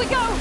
we go!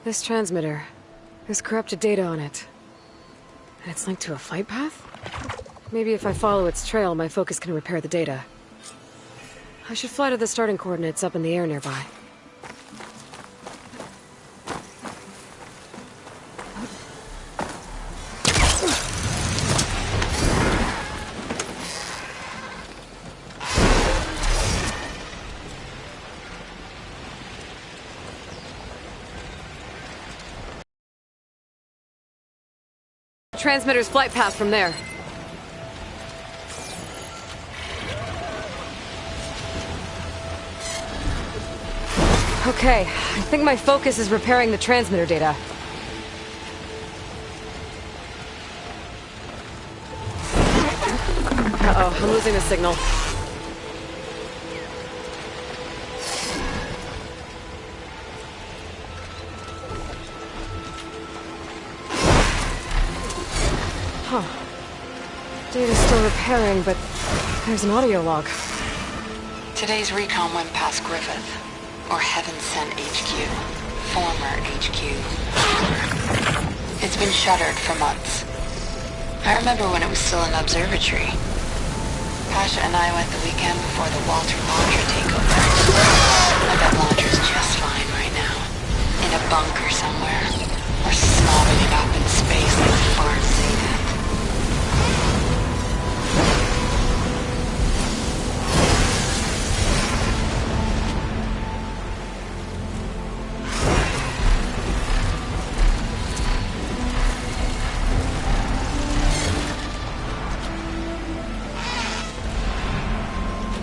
This transmitter, there's corrupted data on it. And it's linked to a flight path? Maybe if I follow its trail, my focus can repair the data. I should fly to the starting coordinates up in the air nearby. Transmitter's flight path from there. Okay, I think my focus is repairing the transmitter data. Uh-oh, I'm losing the signal. Huh. Data's still repairing, but there's an audio log. Today's recon went past Griffith, or Heaven Sent HQ, former HQ. It's been shuttered for months. I remember when it was still an observatory. Pasha and I went the weekend before the Walter Launcher takeover. I bet Launcher's just fine right now. In a bunker somewhere. Or snobbing it up in space like Fart Zeta.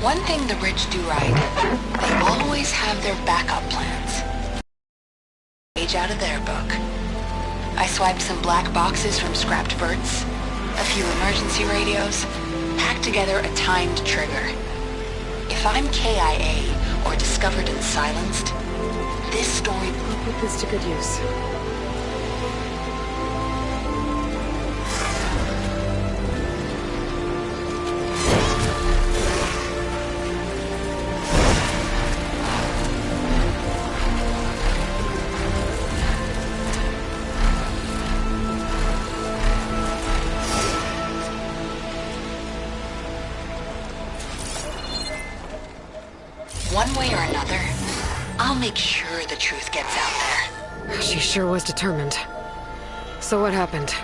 One thing the rich do right, they always have their backup plans. Page out of their book. I swiped some black boxes from scrapped berths, a few emergency radios, packed together a timed trigger. If I'm KIA or discovered and silenced, this story... I'll put this to good use. One way or another, I'll make sure the truth gets out there. She sure was determined. So what happened?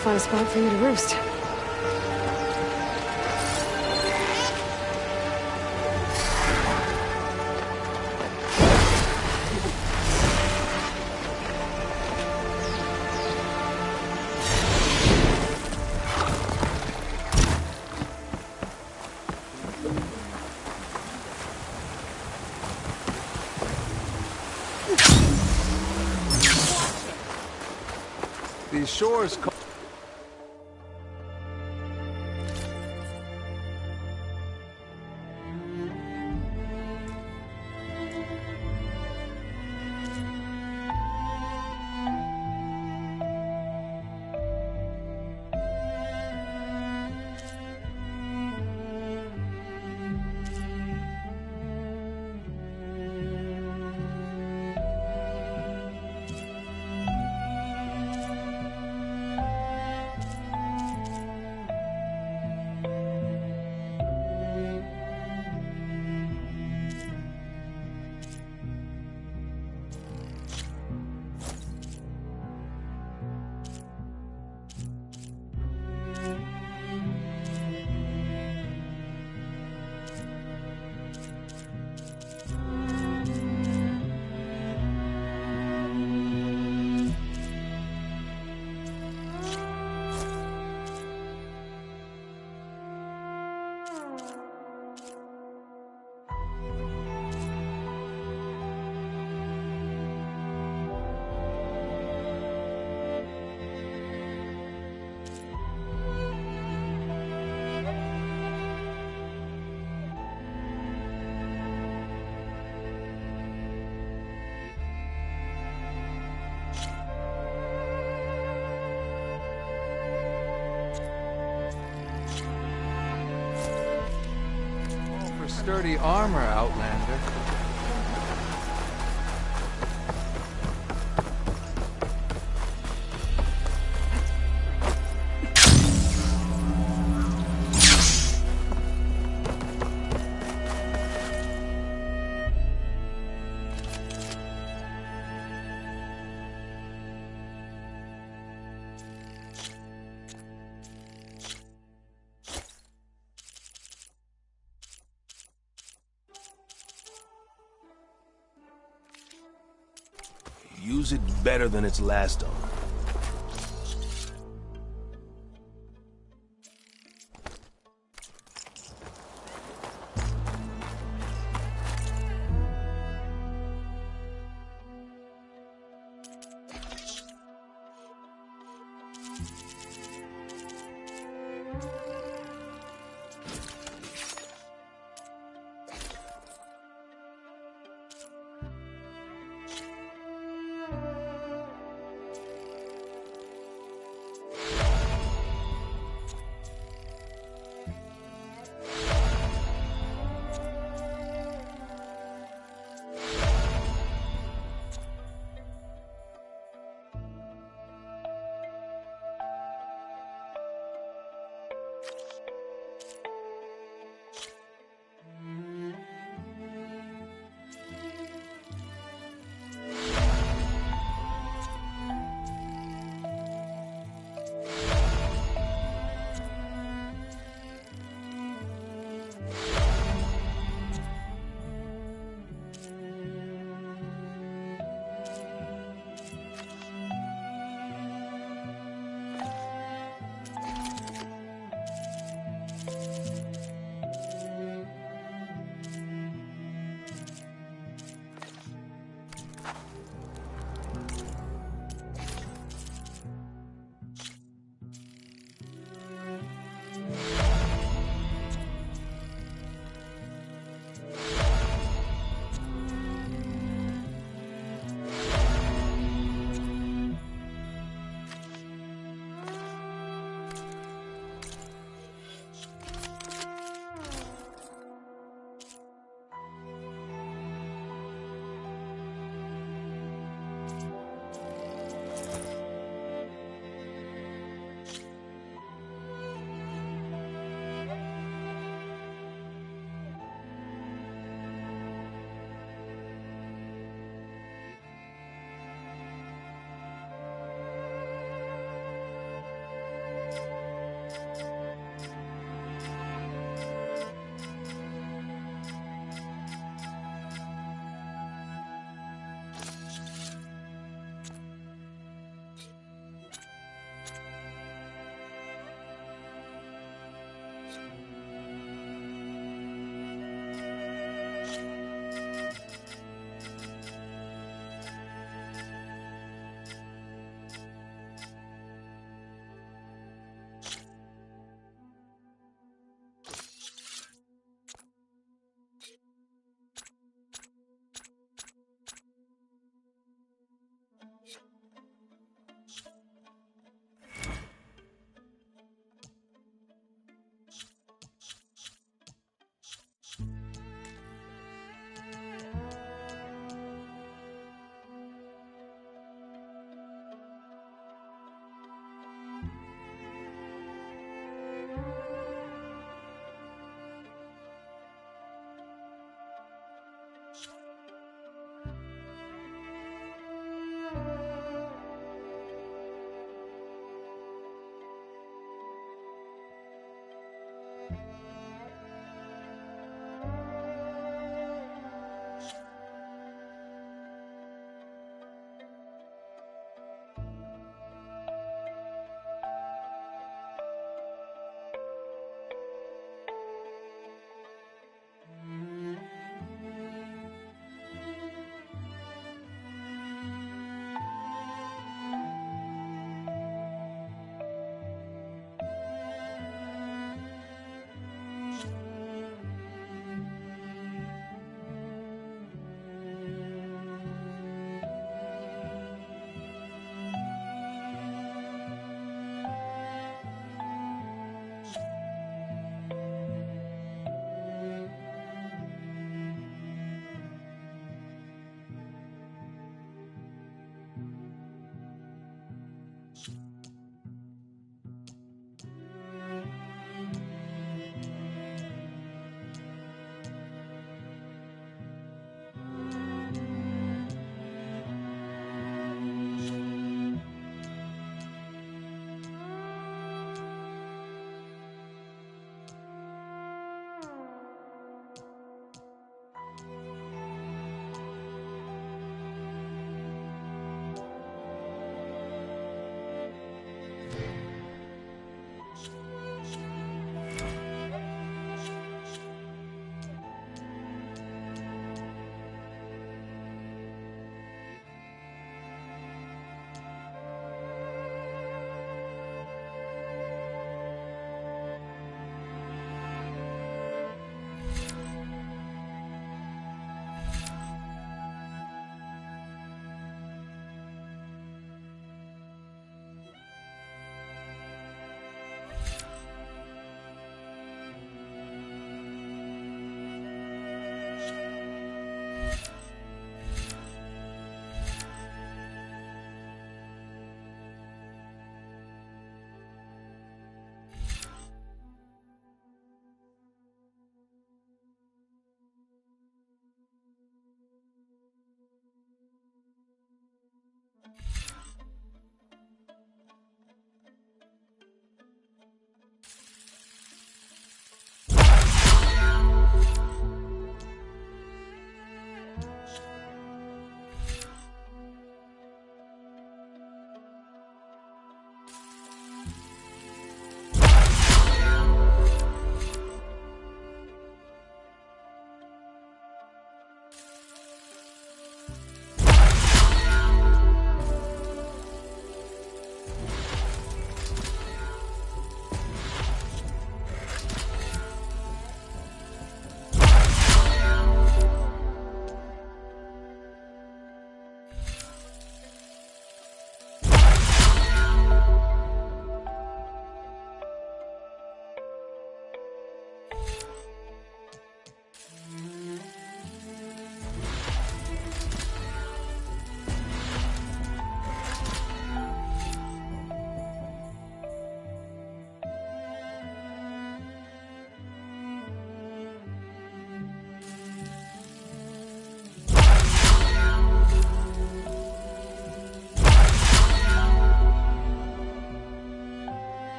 find a spot for you to roost. These shores call for sturdy armor, Outlander. Use it better than its last owner.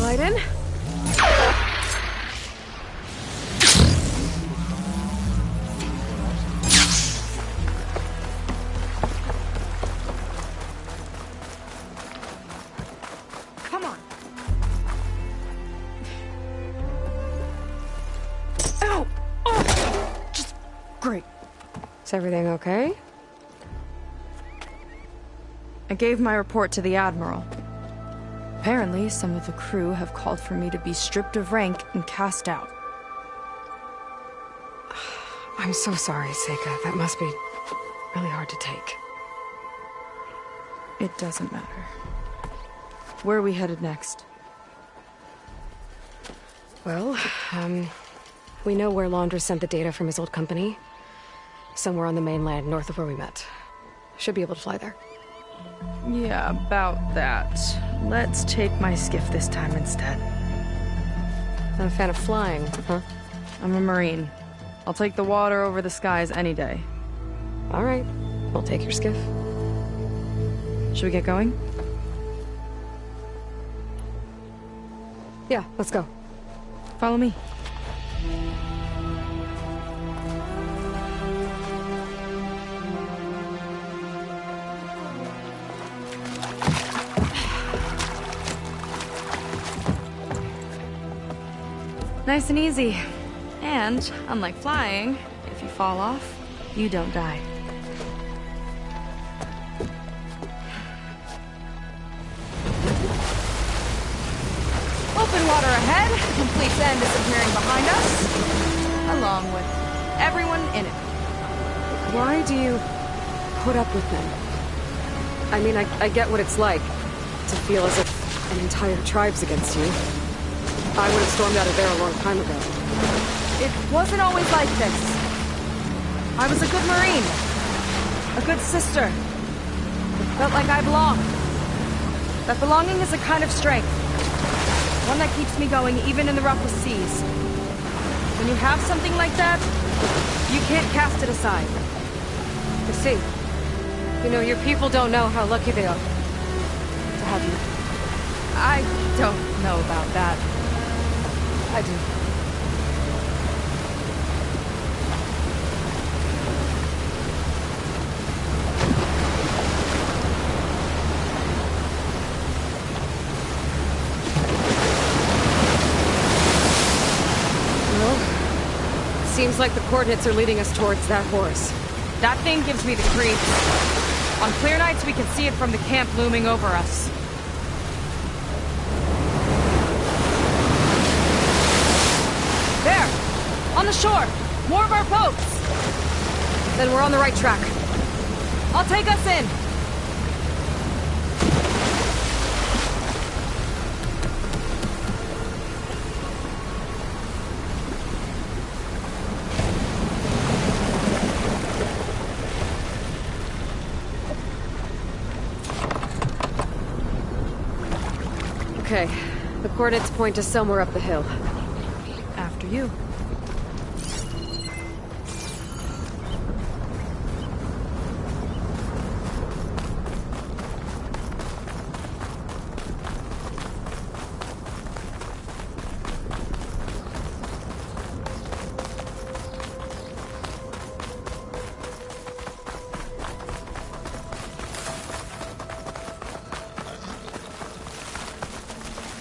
Slide in. Come on. Ow! Oh! Just great. Is everything okay? I gave my report to the Admiral. Apparently, some of the crew have called for me to be stripped of rank and cast out. I'm so sorry, Seika. That must be really hard to take. It doesn't matter. Where are we headed next? Well, we know where Laundra sent the data from his old company. Somewhere on the mainland, north of where we met. Should be able to fly there. Yeah, about that. Let's take my skiff this time instead. Not a fan of flying, huh? I'm a Marine. I'll take the water over the skies any day. All right. We'll take your skiff. Should we get going? Yeah, let's go. Follow me. Nice and easy. And, unlike flying, if you fall off, you don't die. Open water ahead, complete sand disappearing behind us, along with everyone in it. Why do you put up with them? I mean, I get what it's like to feel as if an entire tribe's against you. I would have stormed out of there a long time ago. It wasn't always like this. I was a good Marine. A good sister. It felt like I belonged. That belonging is a kind of strength. One that keeps me going even in the roughest seas. When you have something like that, you can't cast it aside. I see. You know, your people don't know how lucky they are to have you. I don't know about that. I do. Well, seems like the coordinates are leading us towards that horse. That thing gives me the creeps. On clear nights, we can see it from the camp looming over us. There! On the shore! More of our boats! Then we're on the right track. I'll take us in! Okay, the coordinates point to somewhere up the hill. After you.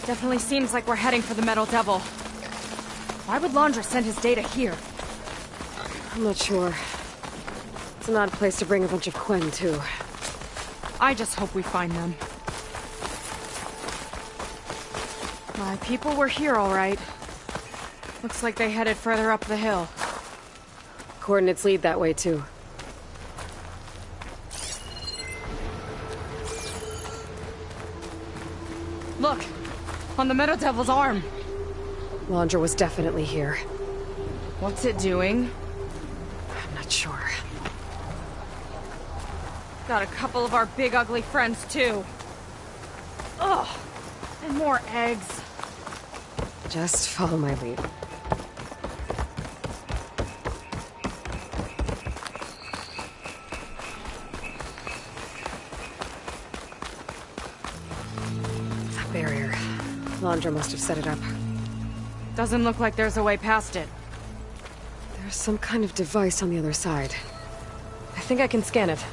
Definitely seems like we're heading for the Metal Devil. Why would Laundra send his data here? I'm not sure. It's an odd place to bring a bunch of Quen, too. I just hope we find them. My people were here, all right. Looks like they headed further up the hill. Coordinates lead that way, too. Look! On the Metal Devil's arm! Laundra was definitely here. What's it doing? I'm not sure. Got a couple of our big ugly friends, too. Ugh! And more eggs. Just follow my lead. That barrier. Landra must have set it up. Doesn't look like there's a way past it. There's some kind of device on the other side. I think I can scan it.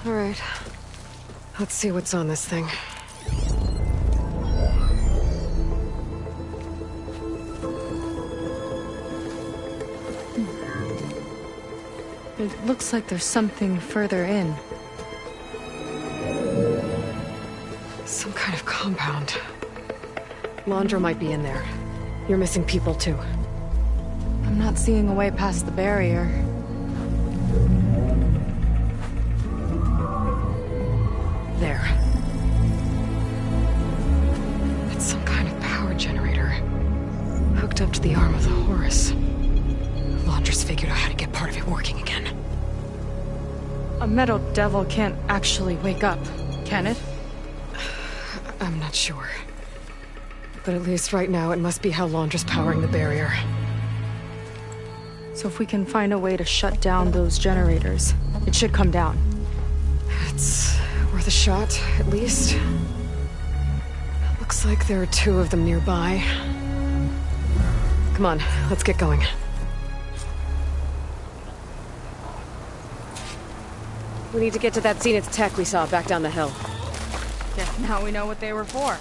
All right. Let's see what's on this thing. It looks like there's something further in. Some kind of compound. Landra might be in there. You're missing people too. I'm not seeing a way past the barrier. There. It's some kind of power generator. Hooked up to the arm of the Horus. Landra's figured out how to get part of it working again. A metal devil can't actually wake up, can it? I'm not sure. But at least right now it must be how Landra's powering the barrier. So if we can find a way to shut down those generators, it should come down. It's worth a shot, at least. Looks like there are 2 of them nearby. Come on, let's get going. We need to get to that Zenith tech we saw back down the hill. Guess now we know what they were for.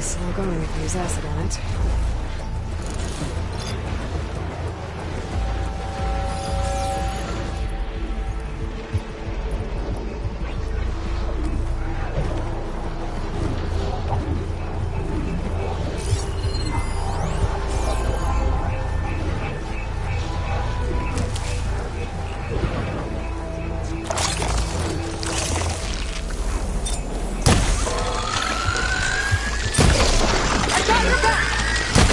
Slow going if you use acid on it. I got your back!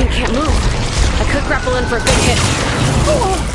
machine can't move. I could grapple in for a big hit.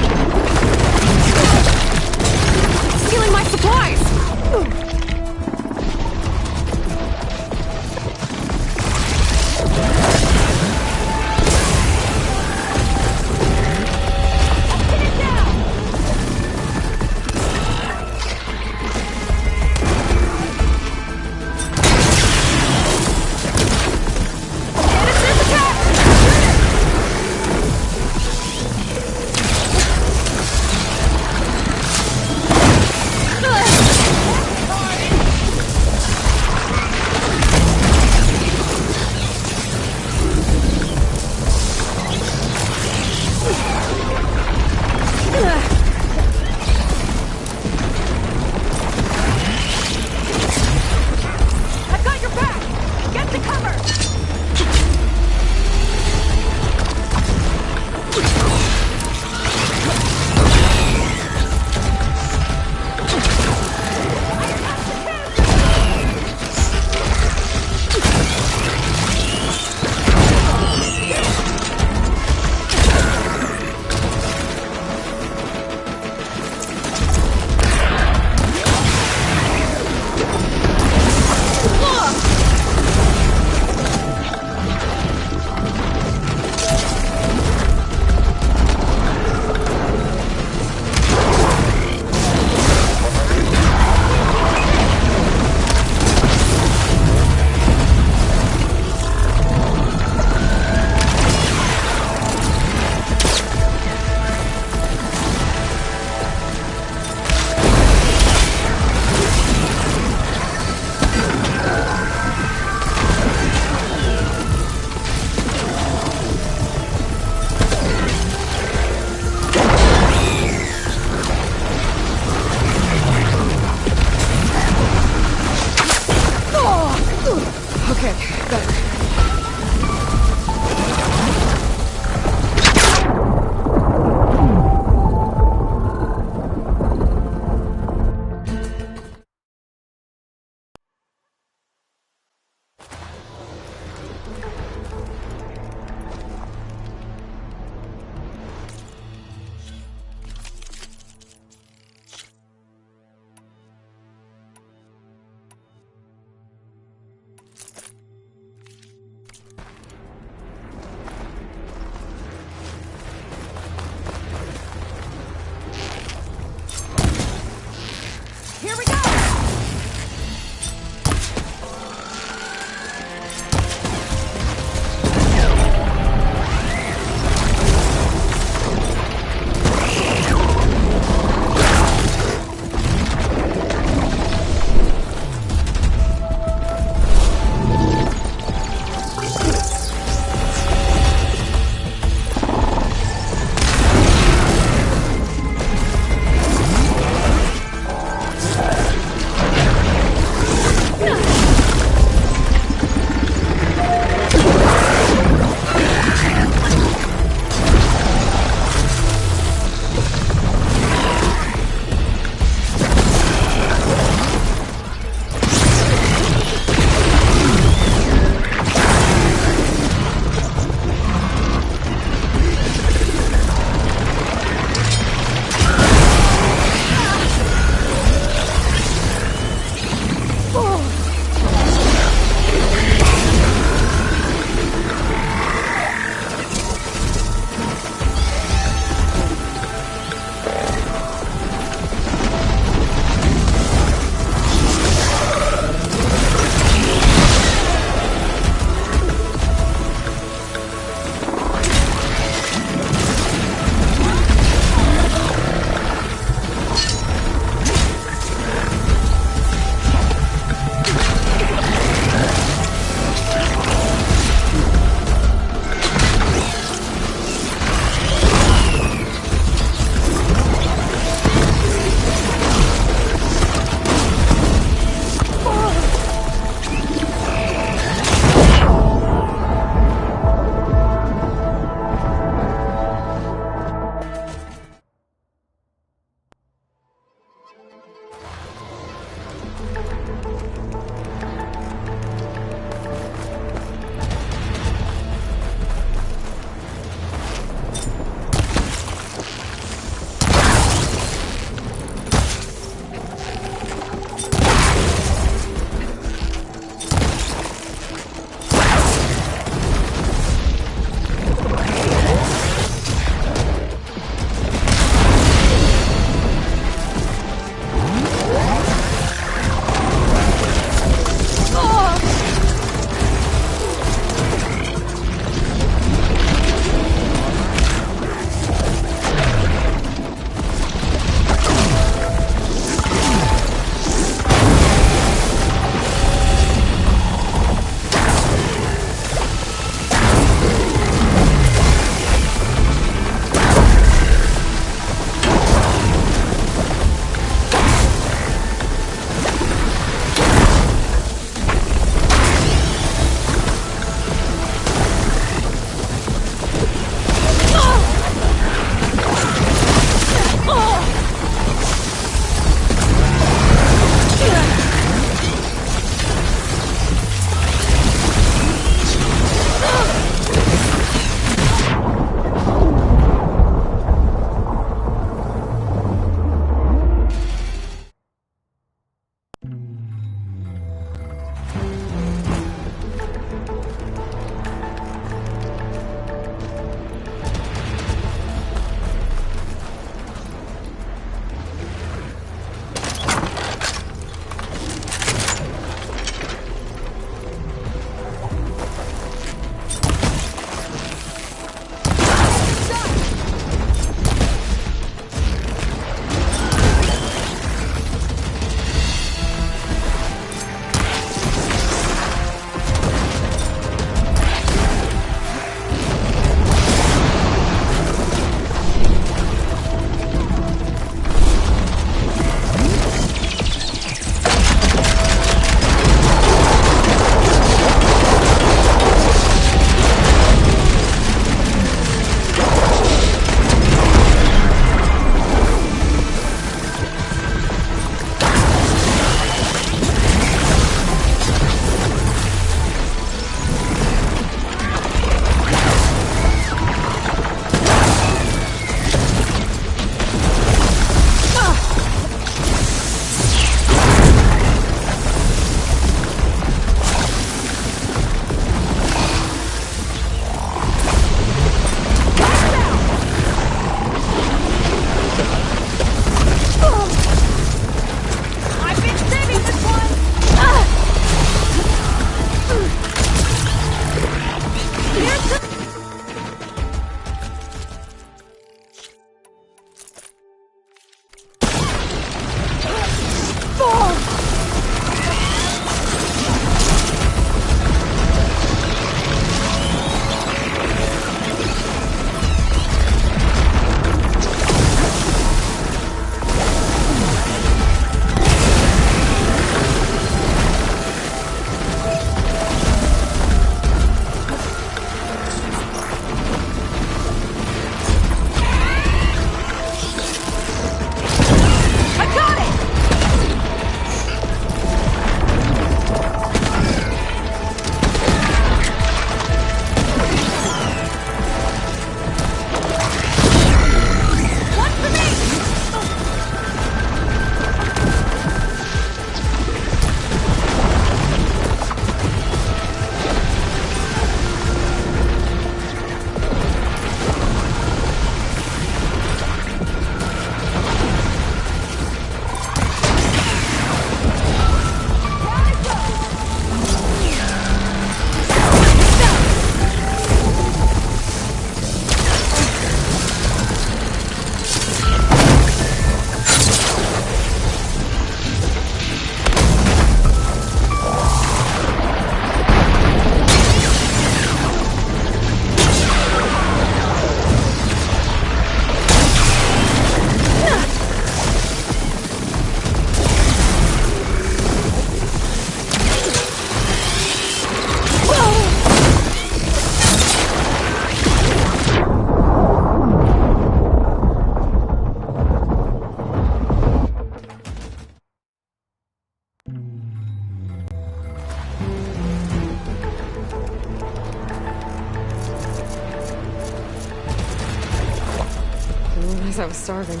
starving.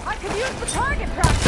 I could use the target practice!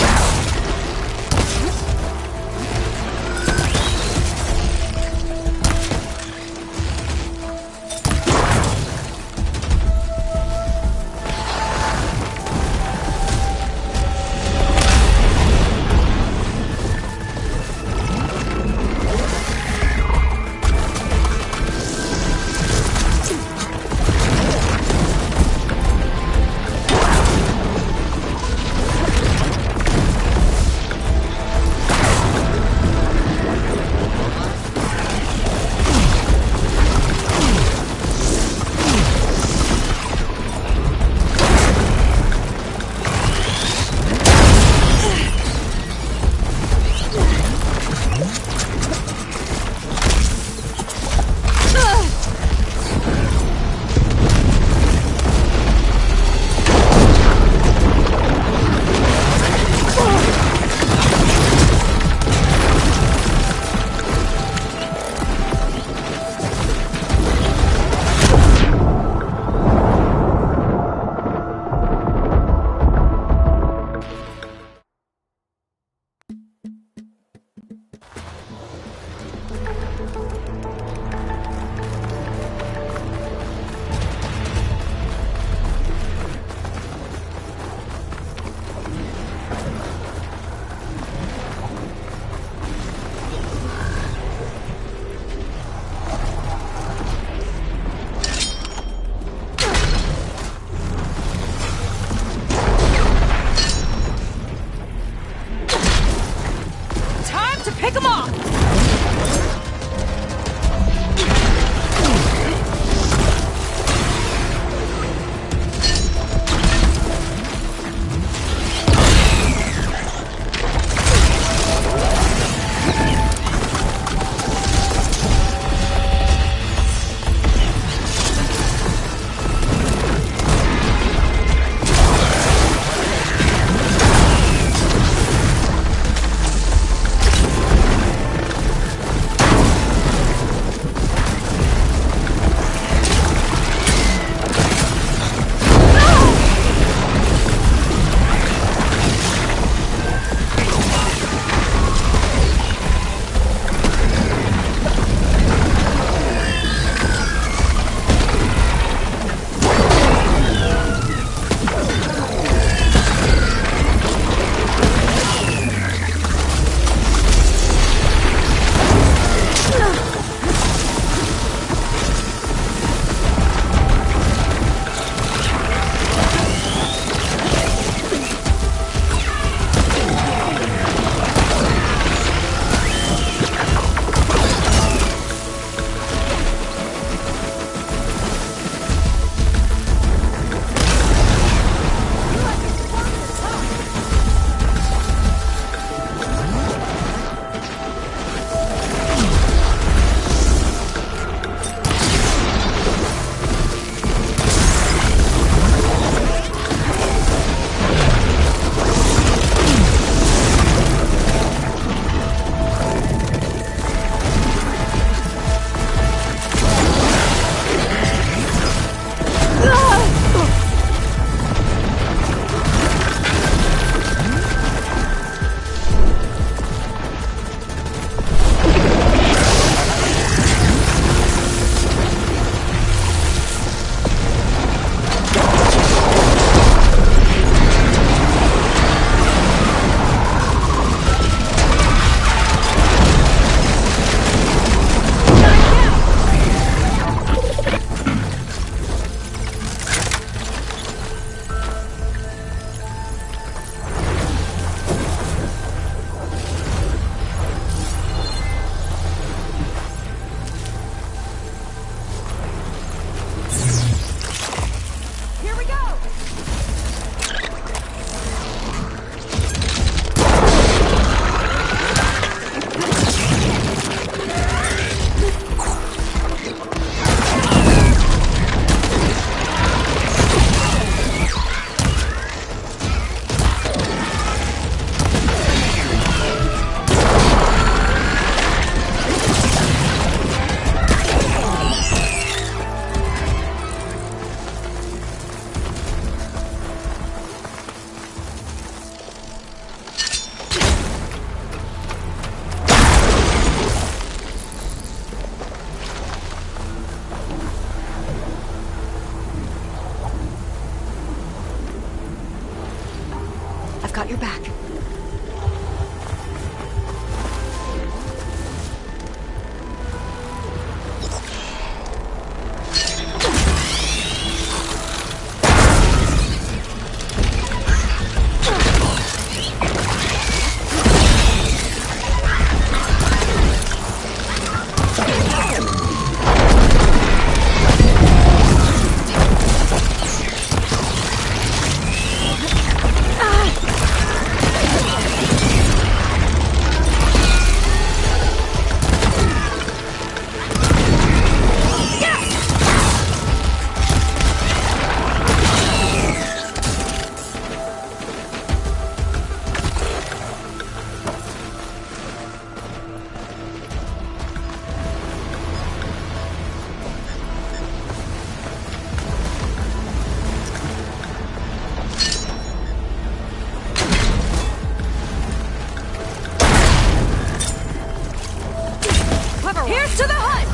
your back. Here's to the hunt!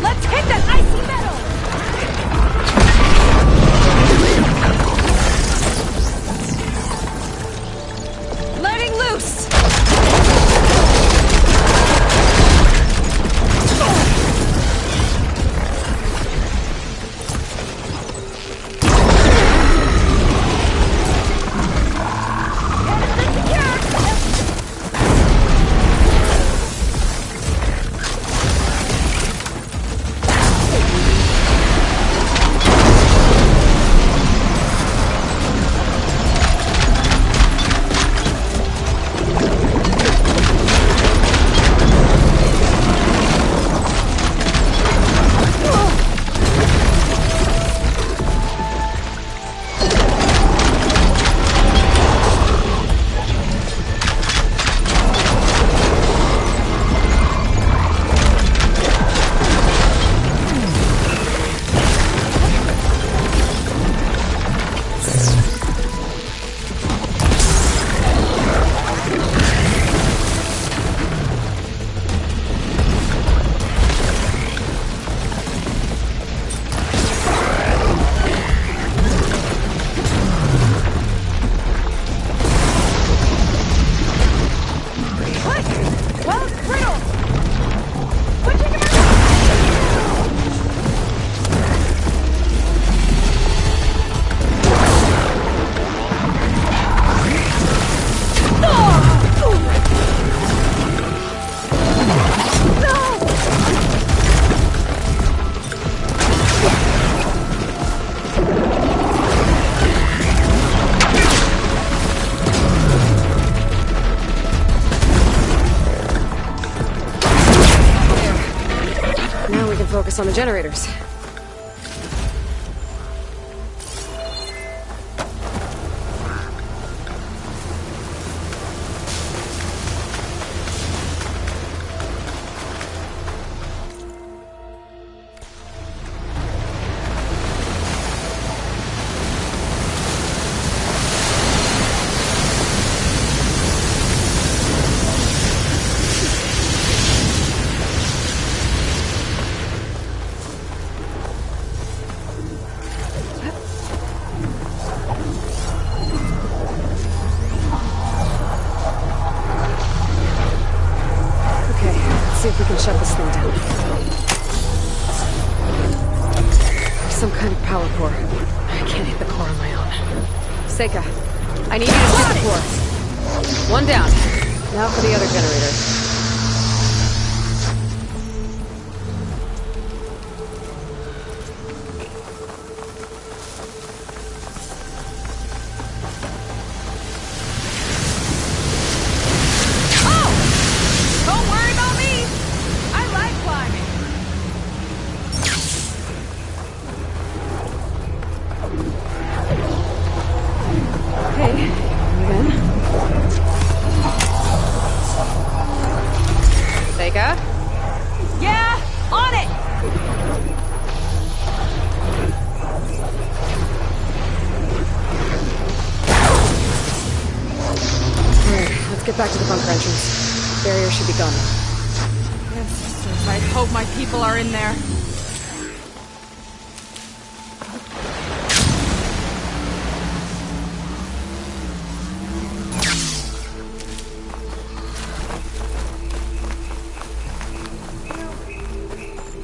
Let's hit that icy metal! Letting loose! Focus on the generators. See if we can shut this thing down. There's some kind of power core. I can't hit the core on my own. Seika, I need you to shoot the core. One down. Now for the other generator. get back to the bunker entrance. Barrier should be gone. Ancestors, I hope my people are in there.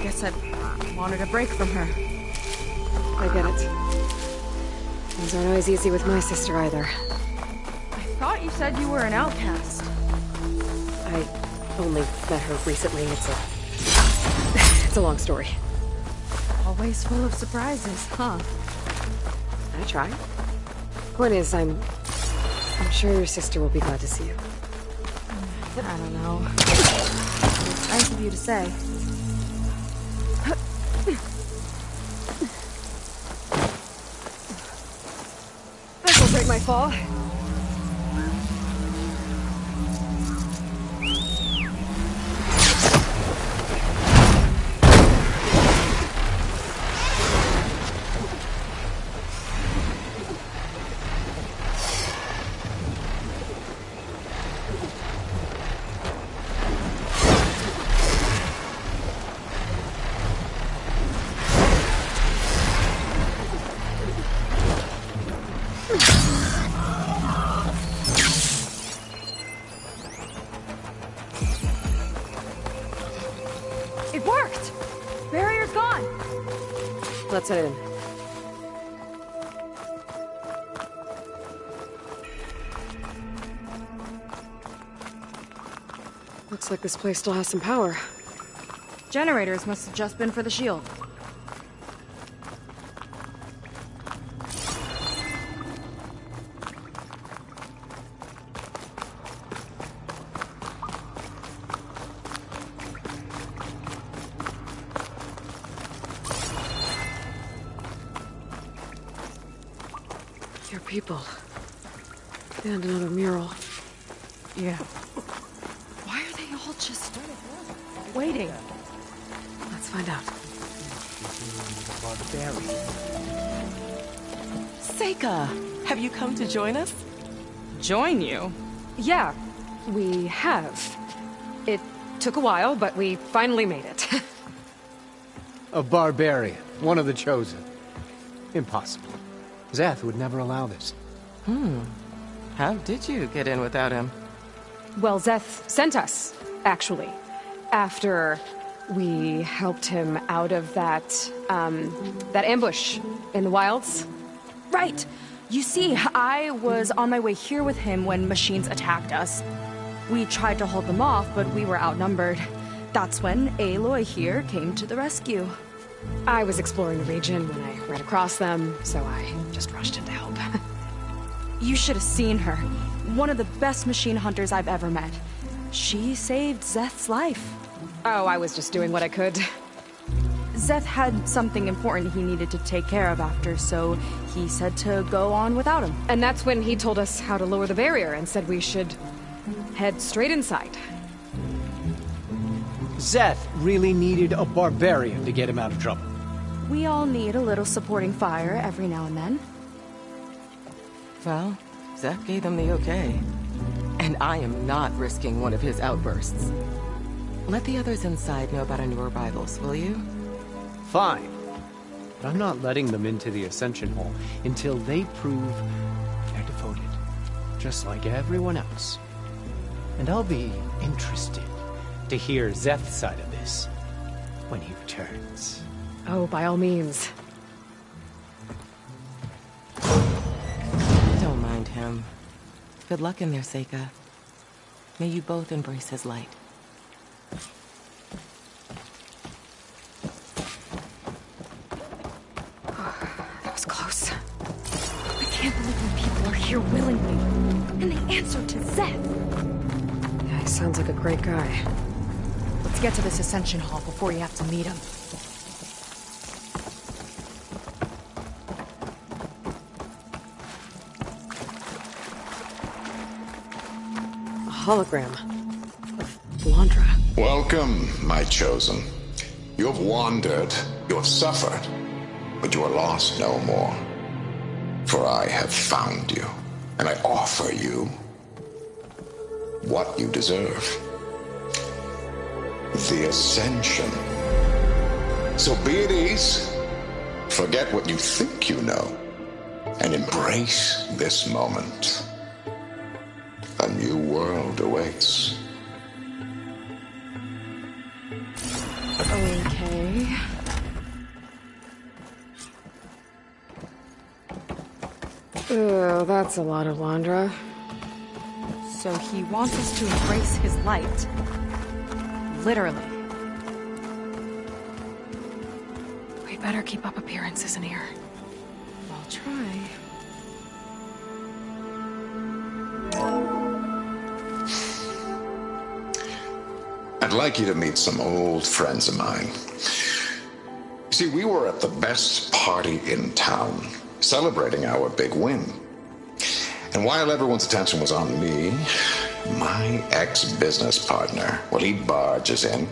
Guess I wanted a break from her. I get it. Things aren't always easy with my sister either. I thought you said you were an outcast. I only met her recently. It's a long story. Always full of surprises, huh? I try. Point is, I'm sure your sister will be glad to see you. I don't know. It's nice of you to say. This'll break my fall. It worked! Barrier's gone! Let's head in. Looks like this place still has some power. Generators must have just been for the shield. Your people. And another mural. Yeah. Why are they all just waiting? Let's find out. Seika, have you come to join us? Join you? Yeah, we have. It took a while, but we finally made it. A barbarian, one of the chosen. Impossible. Zeth would never allow this. How did you get in without him? Well, Zeth sent us, actually. After we helped him out of that ambush in the wilds. Right! You see, I was on my way here with him when machines attacked us. We tried to hold them off, but we were outnumbered. That's when Aloy here came to the rescue. I was exploring the region when I ran across them, so I just rushed in to help. You should have seen her. One of the best machine hunters I've ever met. She saved Zeth's life. Oh, I was just doing what I could. Zeth had something important he needed to take care of after, so he said to go on without him. And that's when he told us how to lower the barrier and said we should head straight inside. Zeth really needed a barbarian to get him out of trouble. We all need a little supporting fire every now and then. Well, Zeth gave them the okay. And I am not risking one of his outbursts. Let the others inside know about our new arrivals, will you? Fine. But I'm not letting them into the Ascension Hall until they prove they're devoted. Just like everyone else. And I'll be interested to hear Zeth's side of this when he returns. Oh, by all means. Don't mind him. Good luck in there, Seika. May you both embrace his light. That was close. I can't believe you people are here willingly. And they answered to Zeth. Yeah, he sounds like a great guy. Let's get to this Ascension Hall before you have to meet him. A hologram of Blandra. Welcome, my chosen. You have wandered, you have suffered, but you are lost no more. For I have found you, and I offer you what you deserve. The Ascension. So be at ease, forget what you think you know, and embrace this moment. A new world awaits. Okay. Oh, that's a lot of Landra. So he wants us to embrace his light. Literally. We'd better keep up appearances in here. I'll try. I'd like you to meet some old friends of mine. See, we were at the best party in town, celebrating our big win. And while everyone's attention was on me, my ex-business partner, well, he barges in,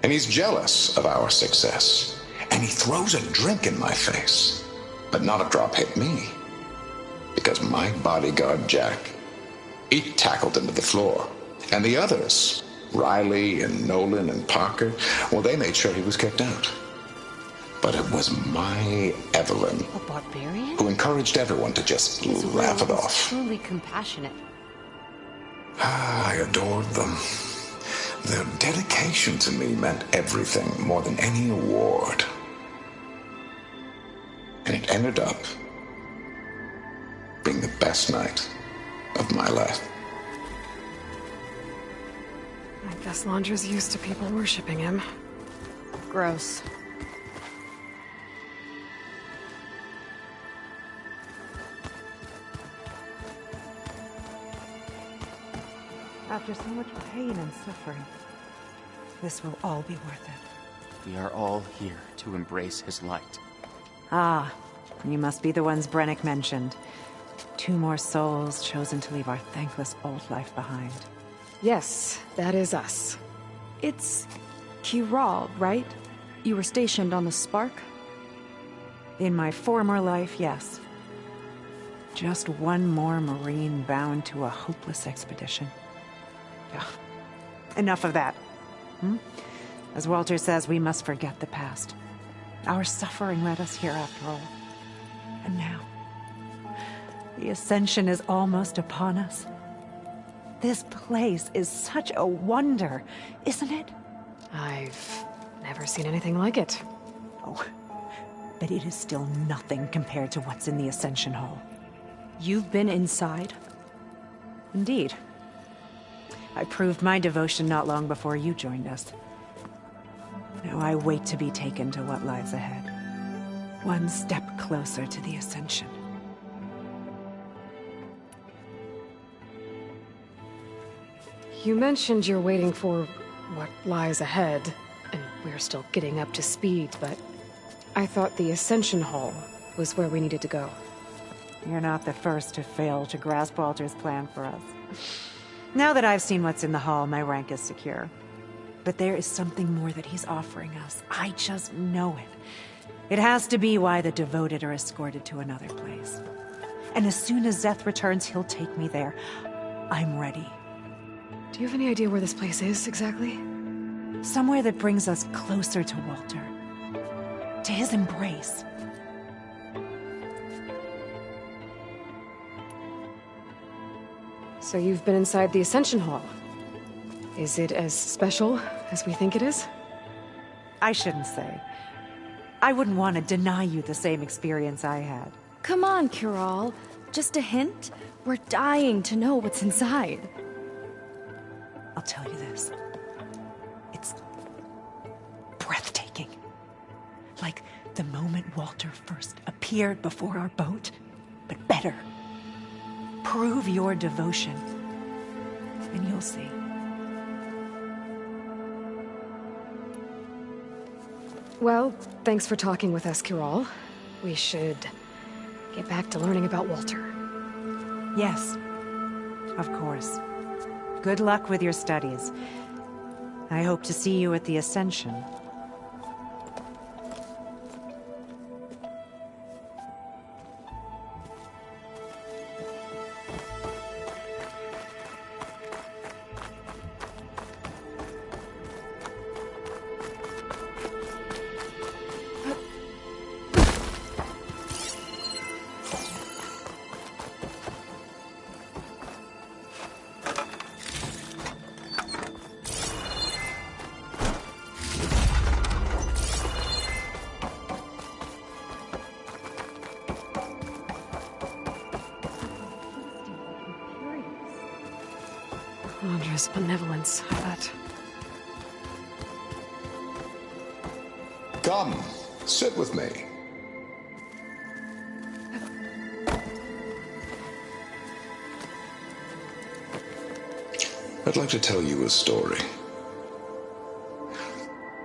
and he's jealous of our success. And he throws a drink in my face, but not a drop hit me. Because my bodyguard, Jack, he tackled him to the floor. And the others, Riley and Nolan and Parker, well, they made sure he was kicked out. But it was my Evelyn A barbarian? who encouraged everyone to just His laugh it will was off. truly compassionate. I adored them. Their dedication to me meant everything, more than any award. And it ended up being the best night of my life. I guess Landra's used to people worshipping him. Gross. After so much pain and suffering, this will all be worth it. We are all here to embrace his light. Ah, you must be the ones Brennick mentioned. 2 more souls chosen to leave our thankless old life behind. Yes, that is us. It's Kiral, right? You were stationed on the Spark? In my former life, yes. Just one more Marine bound to a hopeless expedition. Ugh. Enough of that. As Walter says, we must forget the past. Our suffering led us here after all. And now, the Ascension is almost upon us. This place is such a wonder, isn't it? I've never seen anything like it. Oh, but it is still nothing compared to what's in the Ascension Hall. You've been inside? Indeed. I proved my devotion not long before you joined us. Now I wait to be taken to what lies ahead. One step closer to the Ascension. You mentioned you're waiting for what lies ahead, and we're still getting up to speed, but I thought the Ascension Hall was where we needed to go. You're not the first to fail to grasp Walter's plan for us. Now that I've seen what's in the hall, my rank is secure. But there is something more that he's offering us. I just know it. It has to be why the devoted are escorted to another place. And as soon as Zeth returns, he'll take me there. I'm ready. Do you have any idea where this place is, exactly? Somewhere that brings us closer to Walter. To his embrace. So you've been inside the Ascension Hall. Is it as special as we think it is? I shouldn't say. I wouldn't want to deny you the same experience I had. Come on, Kiral. Just a hint? We're dying to know what's inside. I'll tell you this. It's breathtaking. Like the moment Walter first appeared before our boat, but better. Prove your devotion, and you'll see. Well, thanks for talking with us, Kiral. We should get back to learning about Walter. Yes, of course. Good luck with your studies. I hope to see you at the Ascension. Londra's benevolence, I bet. Come, sit with me. I'd like to tell you a story.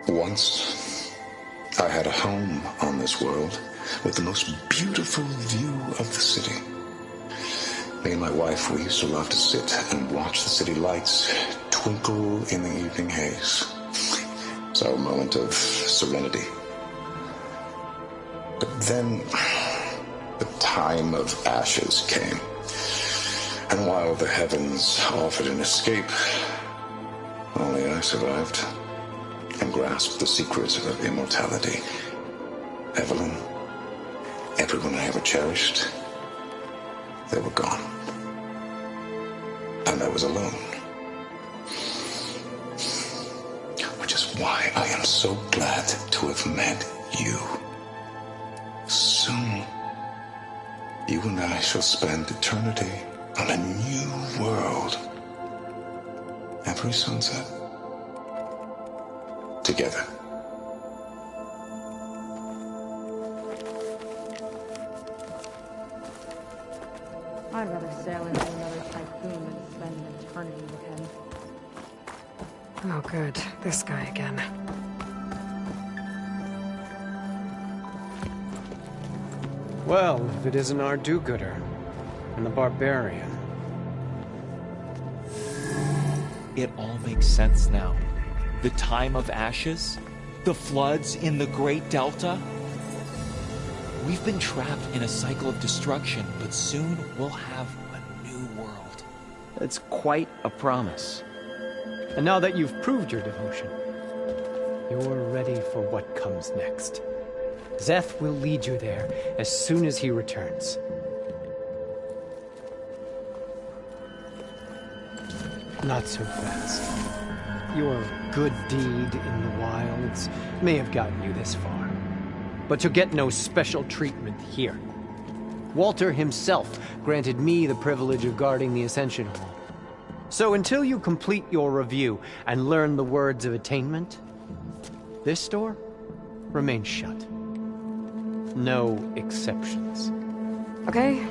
Once, I had a home on this world with the most beautiful view of the city. Me and my wife, we used to love to sit and watch the city lights twinkle in the evening haze. It's our moment of serenity. But then, the time of ashes came. And while the heavens offered an escape, only I survived and grasped the secrets of immortality. Evelyn, everyone I ever cherished, they were gone. And I was alone. Which is why I am so glad to have met you. Soon, you and I shall spend eternity on a new world. Every sunset. Together. I'd rather sail into another typhoon than spend an eternity with him. Oh, good. This guy again. Well, if it isn't our do-gooder and the barbarian. It all makes sense now. The time of ashes, the floods in the Great Delta. We've been trapped in a cycle of destruction, but soon we'll have a new world. It's quite a promise. And now that you've proved your devotion, you're ready for what comes next. Zeth will lead you there as soon as he returns. Not so fast. Your good deed in the wilds may have gotten you this far, but you'll get no special treatment here. Walter himself granted me the privilege of guarding the Ascension Hall. So until you complete your review and learn the words of attainment, this door remains shut. No exceptions. Okay,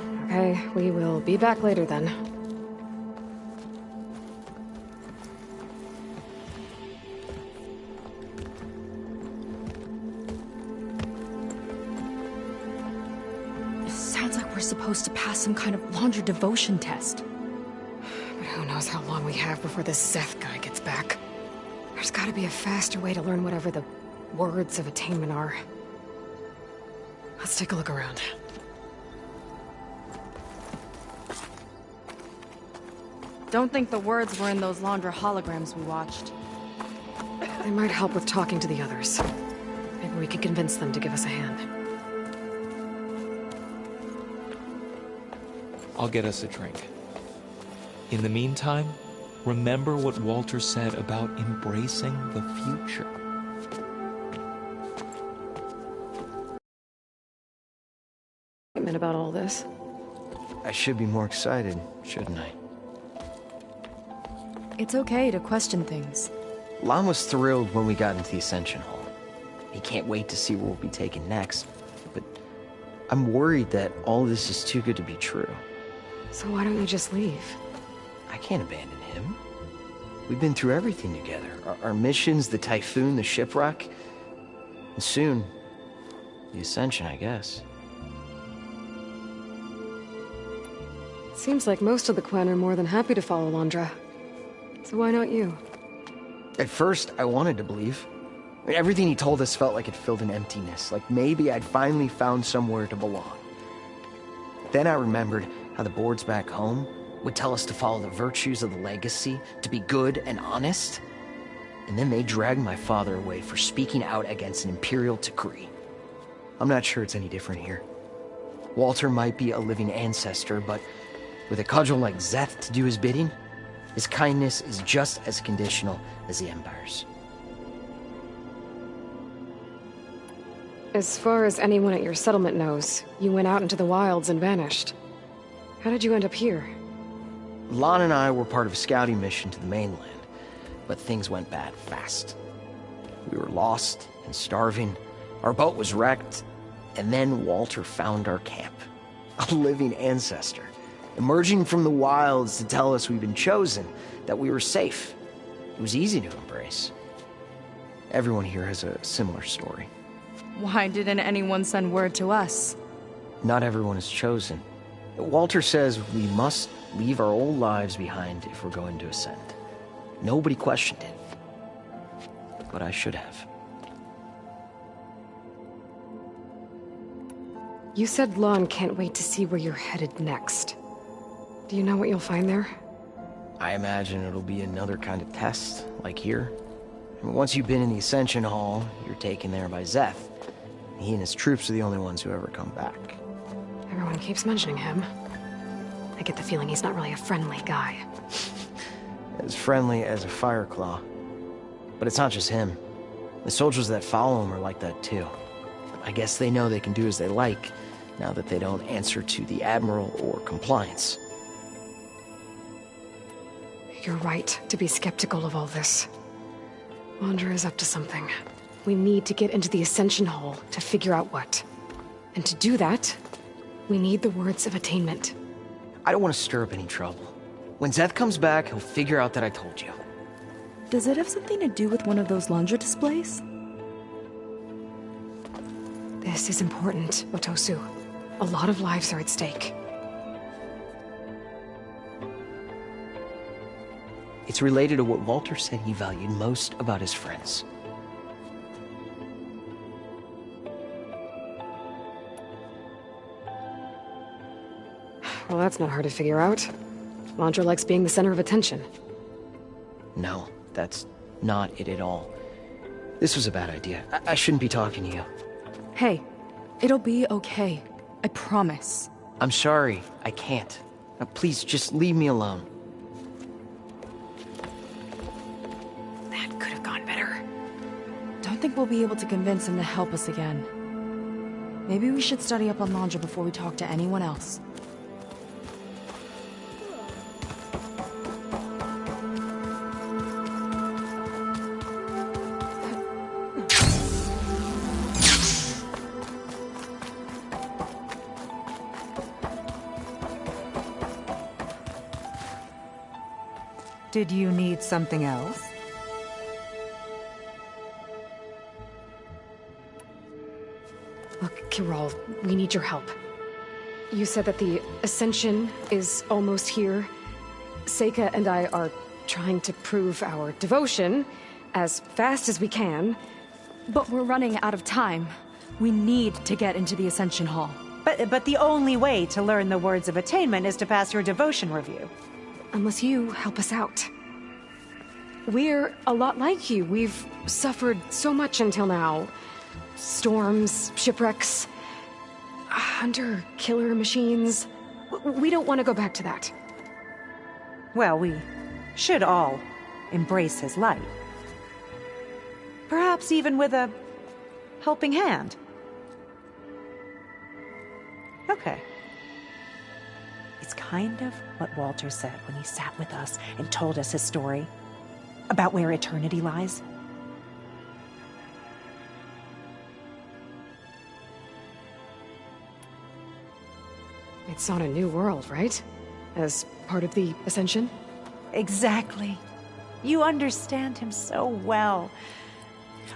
we will be back later then. Sounds like we're supposed to pass some kind of Laundra devotion test. But who knows how long we have before this Zeth guy gets back. There's gotta be a faster way to learn whatever the words of attainment are. Let's take a look around. Don't think the words were in those Laundra holograms we watched. They might help with talking to the others. Maybe we can convince them to give us a hand. I'll get us a drink. In the meantime, remember what Walter said about embracing the future. About all this. I should be more excited, shouldn't I? It's okay to question things. Lon was thrilled when we got into the Ascension Hall. He can't wait to see where we'll be taken next, but I'm worried that all this is too good to be true. So why don't you just leave? I can't abandon him. We've been through everything together. Our missions, the typhoon, the shipwreck, and soon, the Ascension, I guess. Seems like most of the clan are more than happy to follow Laundra. So why not you? At first, I wanted to believe. I mean, everything he told us felt like it filled an emptiness, like maybe I'd finally found somewhere to belong. Then I remembered how the boards back home would tell us to follow the virtues of the legacy, to be good and honest. And then they dragged my father away for speaking out against an imperial decree. I'm not sure it's any different here. Walter might be a living ancestor, but with a cudgel like Zeth to do his bidding, his kindness is just as conditional as the Empire's. As far as anyone at your settlement knows, you went out into the wilds and vanished. How did you end up here? Lon and I were part of a scouting mission to the mainland, but things went bad fast. We were lost and starving, our boat was wrecked, and then Walter found our camp. A living ancestor, emerging from the wilds to tell us we'd been chosen, that we were safe. It was easy to embrace. Everyone here has a similar story. Why didn't anyone send word to us? Not everyone is chosen. Walter says we must leave our old lives behind if we're going to ascend. Nobody questioned it. But I should have. You said Lon can't wait to see where you're headed next. Do you know what you'll find there? I imagine it'll be another kind of test, like here. And once you've been in the Ascension Hall, you're taken there by Zeth. He and his troops are the only ones who ever come back. Everyone keeps mentioning him. I get the feeling he's not really a friendly guy. As friendly as a Fireclaw. But it's not just him. The soldiers that follow him are like that too. I guess they know they can do as they like, now that they don't answer to the Admiral or Compliance. You're right to be skeptical of all this. Wander is up to something. We need to get into the Ascension Hall to figure out what. And to do that, we need the words of attainment. I don't want to stir up any trouble. When Zeth comes back, he'll figure out that I told you. Does it have something to do with one of those laundry displays? This is important, Otosu. A lot of lives are at stake. It's related to what Walter said he valued most about his friends. Well, that's not hard to figure out. Landra likes being the center of attention. No, that's not it at all. This was a bad idea. I shouldn't be talking to you. Hey, it'll be okay. I promise. I'm sorry, I can't. Now, please, just leave me alone. That could have gone better. Don't think we'll be able to convince him to help us again. Maybe we should study up on Landra before we talk to anyone else. Did you need something else? Look, Kirol, we need your help. You said that the Ascension is almost here. Seika and I are trying to prove our devotion as fast as we can. But we're running out of time. We need to get into the Ascension Hall. But the only way to learn the words of attainment is to pass your devotion review. Unless you help us out. We're a lot like you. We've suffered so much until now. Storms, shipwrecks, hunter-killer machines. We don't want to go back to that. Well, we should all embrace his light. Perhaps even with a helping hand. Okay. It's kind of what Walter said when he sat with us and told us his story about where eternity lies. It's on a new world, right? As part of the Ascension? Exactly. You understand him so well.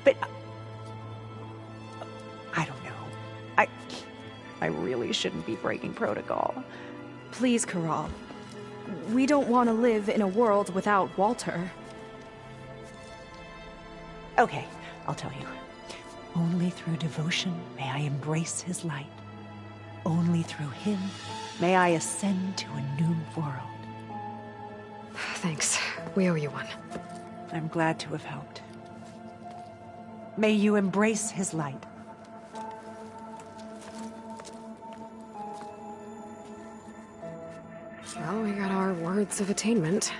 But I don't know. I really shouldn't be breaking protocol. Please, Kirol. We don't want to live in a world without Walter. Okay, I'll tell you. Only through devotion may I embrace his light. Only through him may I ascend to a new world. Thanks. We owe you one. I'm glad to have helped. May you embrace his light. Well, we got our words of attainment.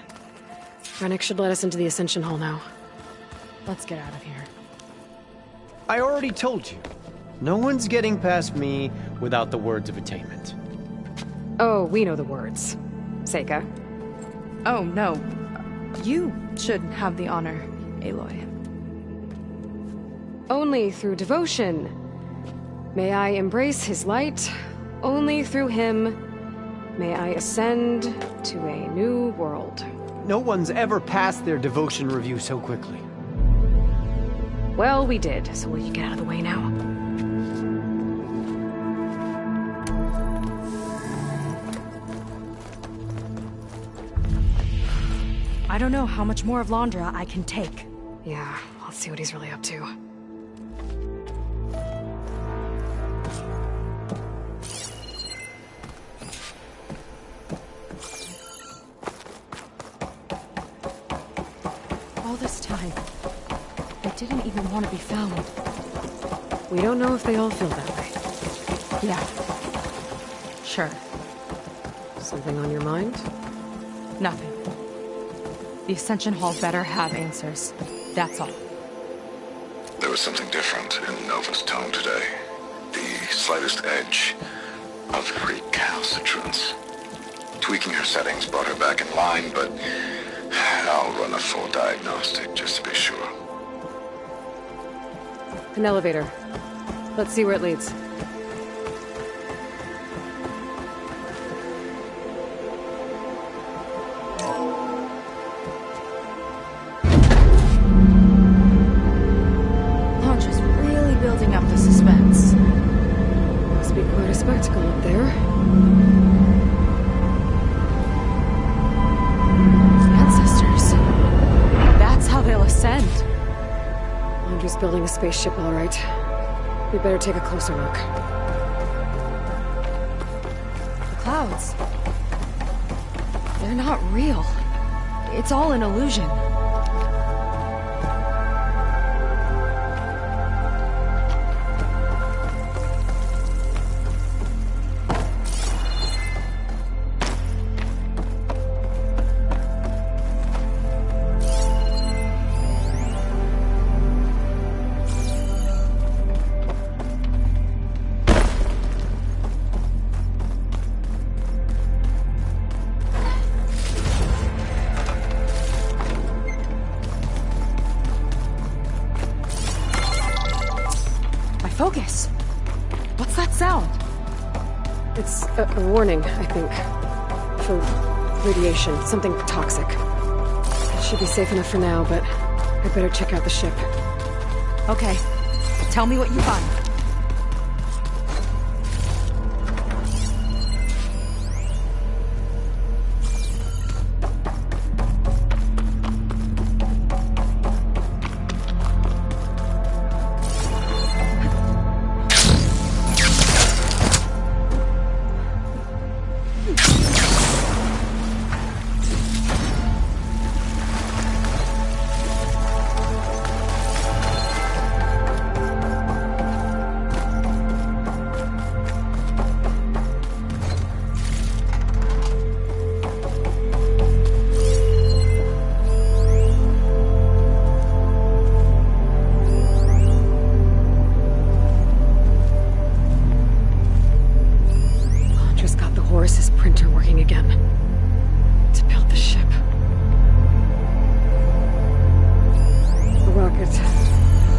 Rennick should let us into the Ascension Hall now. Let's get out of here. I already told you. No one's getting past me without the words of attainment. Oh, we know the words. Seika. Oh, no. You should have the honor, Aloy. Only through devotion. May I embrace his light. Only through him may I ascend to a new world. No one's ever passed their devotion review so quickly. Well, we did, so will you get out of the way now? I don't know how much more of Londra I can take. Yeah, let's see what he's really up to. All this time, I didn't even want to be found. We don't know if they all feel that way. Yeah. Sure. Something on your mind? Nothing. The Ascension Hall better have answers. That's all. There was something different in Nova's tone today. The slightest edge of recalcitrance. Tweaking her settings brought her back in line, but I'll run a full diagnostic just to be sure. An elevator. Let's see where it leads. Londra's really building up the suspense. Must be quite a spectacle up there. Ancestors. That's how they'll ascend. Londra's building a spaceship, all right. We better take a closer look. The clouds. They're not real. It's all an illusion. Focus! What's that sound? It's a warning, I think. For radiation, something toxic. It should be safe enough for now, but I better check out the ship. Okay. Tell me what you find.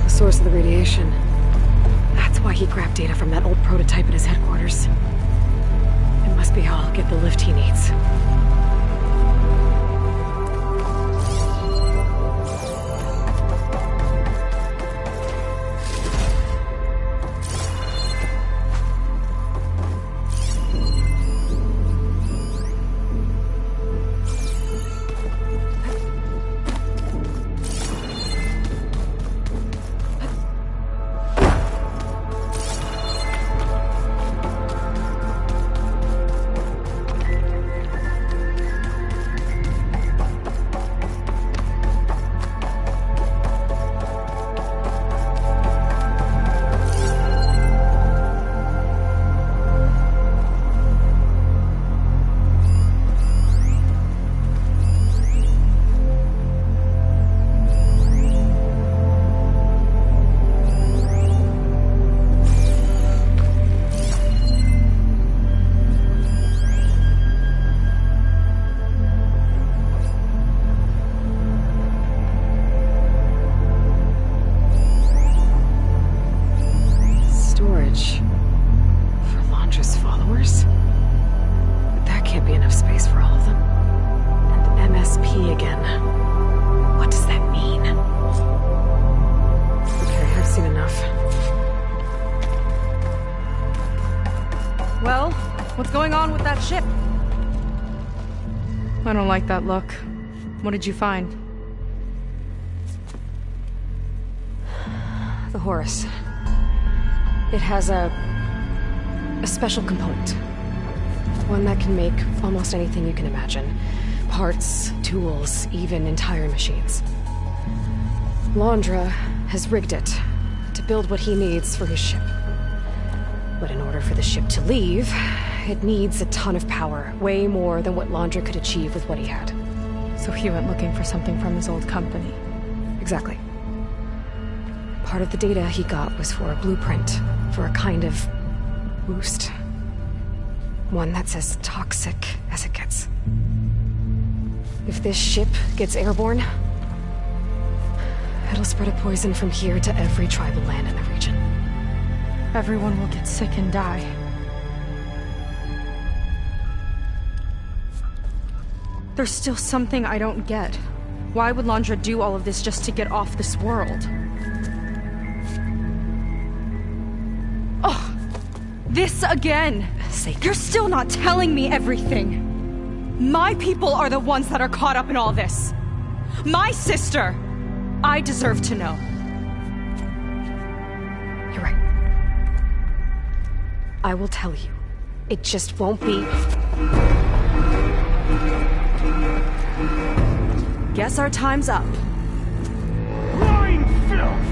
Source of the radiation. That's why he grabbed data from that old prototype at his headquarters. It must be how I'll get the lift he needs. I don't like that look. What did you find? The Horus. It has a special component. One that can make almost anything you can imagine. Parts, tools, even entire machines. Londra has rigged it to build what he needs for his ship. But in order for the ship to leave, it needs a ton of power, way more than what Londra could achieve with what he had. So he went looking for something from his old company. Exactly. Part of the data he got was for a blueprint, for a kind of boost. One that's as toxic as it gets. If this ship gets airborne, it'll spread a poison from here to every tribal land in the region. Everyone will get sick and die. There's still something I don't get. Why would Londra do all of this just to get off this world? Oh, this again! You're still not telling me everything! My people are the ones that are caught up in all this! My sister! I deserve to know. You're right. I will tell you. It just won't be... Guess our time's up. Lying filth!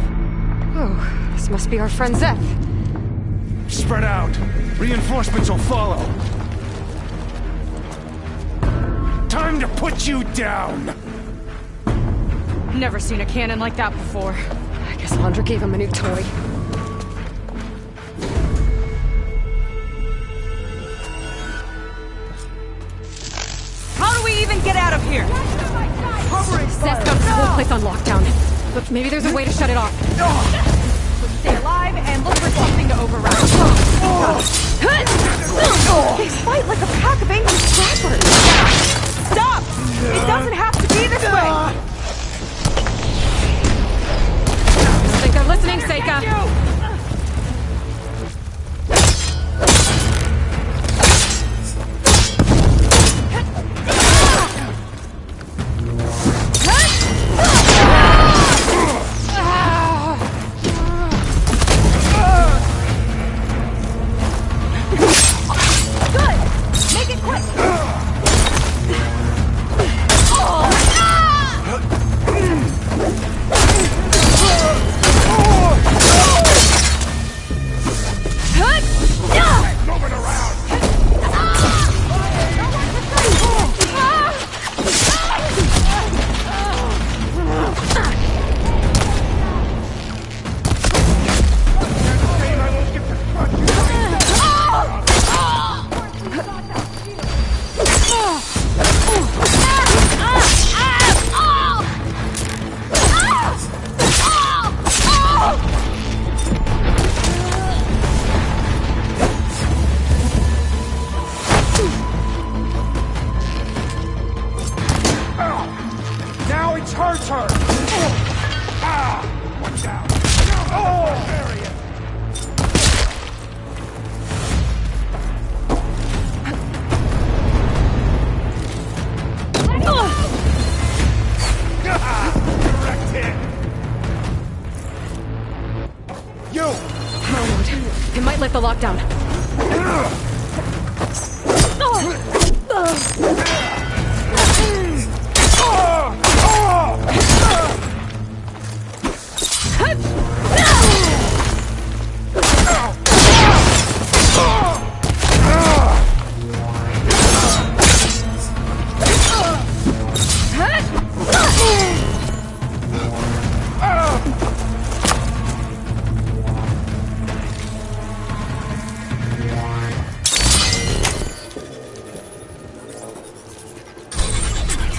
Oh, this must be our friend Zeth. Spread out. Reinforcements will follow. Time to put you down! Never seen a cannon like that before. I guess Londra gave him a new toy. How do we even get out of here? Zeth got this whole place on lockdown. But maybe there's a way to shut it off. Stay alive and look for something to override. They fight like a pack of angry scrappers. Stop! It doesn't have to be this way! I don't think they're listening, Seika. It might lift the lockdown.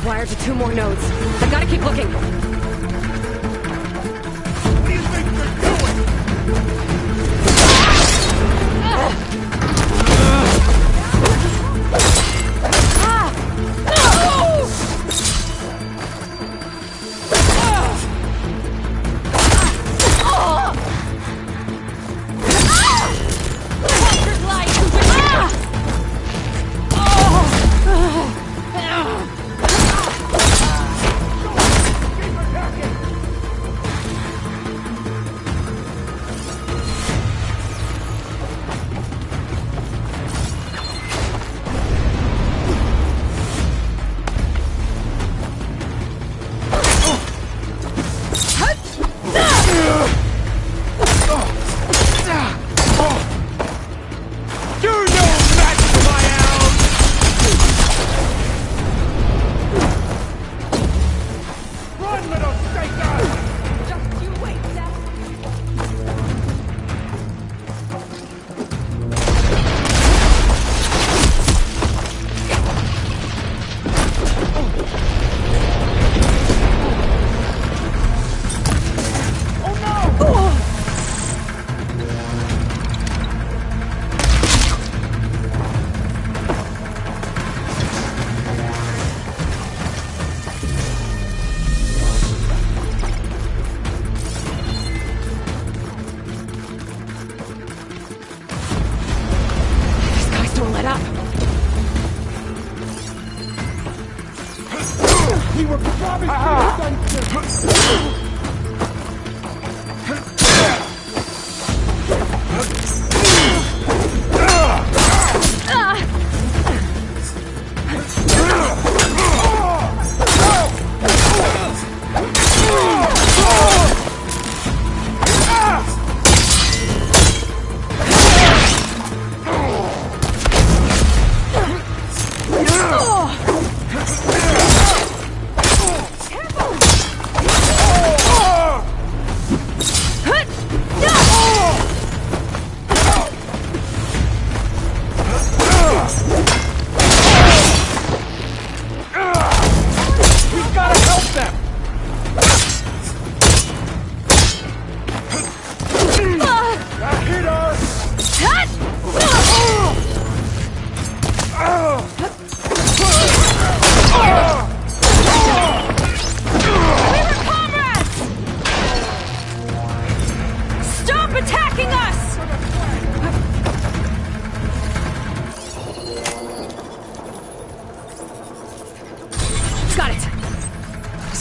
Wired to 2 more nodes. I gotta keep looking. What do you think they're doing? We were promised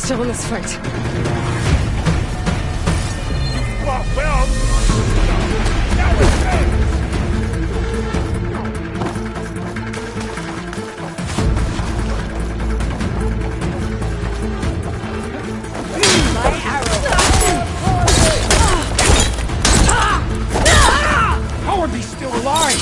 Still in this fight. well, now it's dead. How are these still alive?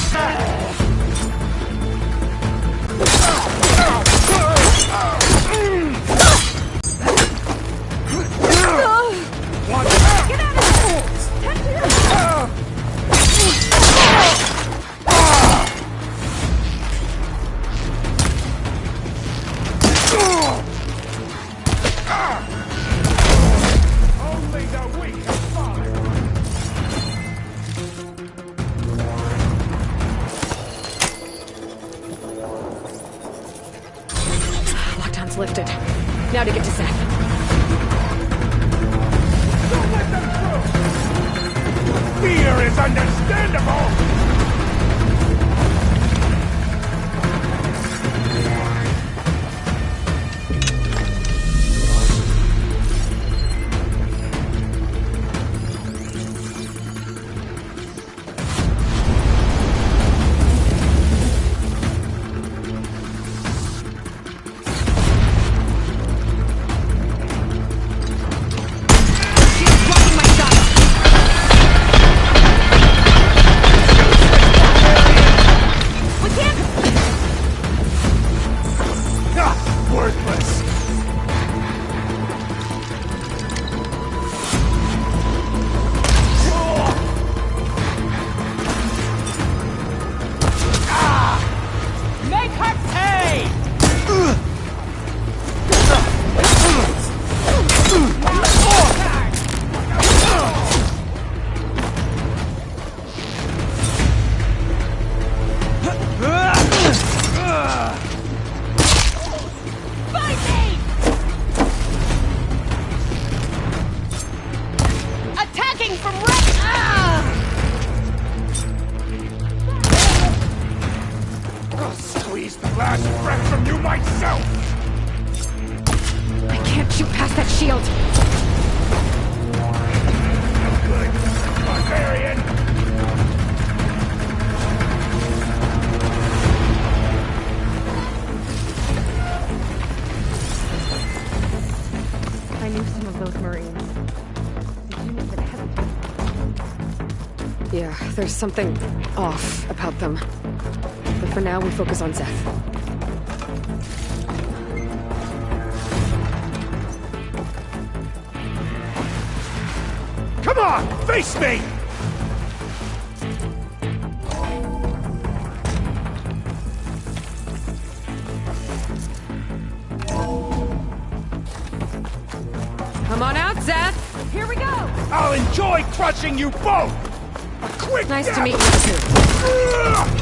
Lockdown's lifted. Now to get to Seth. Don't let them through! Fear is understandable! Last breath from you myself! I can't shoot past that shield! Good, barbarian! I knew some of those Marines. They didn't even hesitate. Yeah, there's something off about them. But for now, we focus on Seth. Come on! Face me! Come on out, Seth! Here we go! I'll enjoy crushing you both! A quick Nice death! to meet you, too.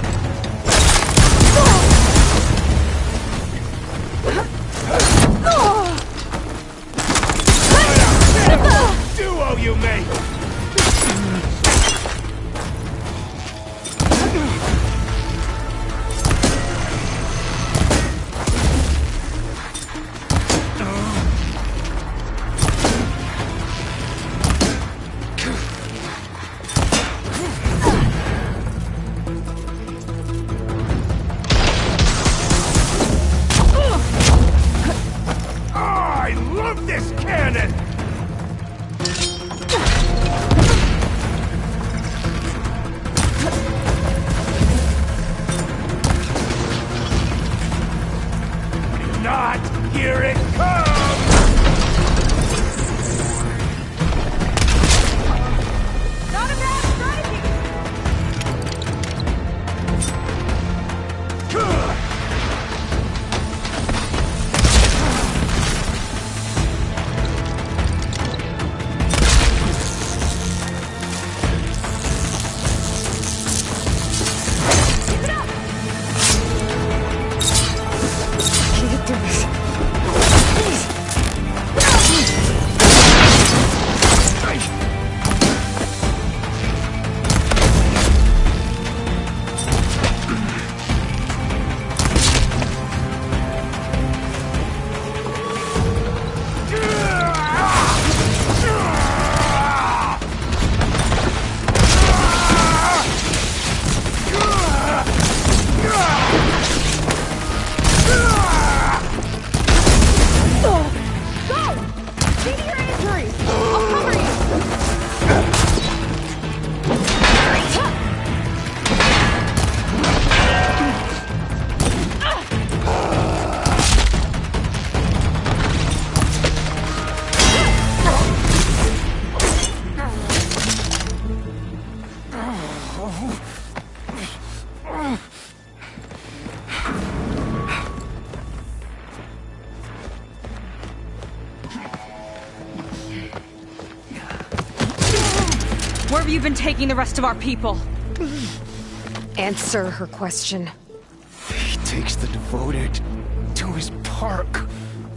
Duo you make! this cannon! Not! Here it comes! Not a bad strategy! Where have you been taking the rest of our people? Answer her question. He takes the devoted to his park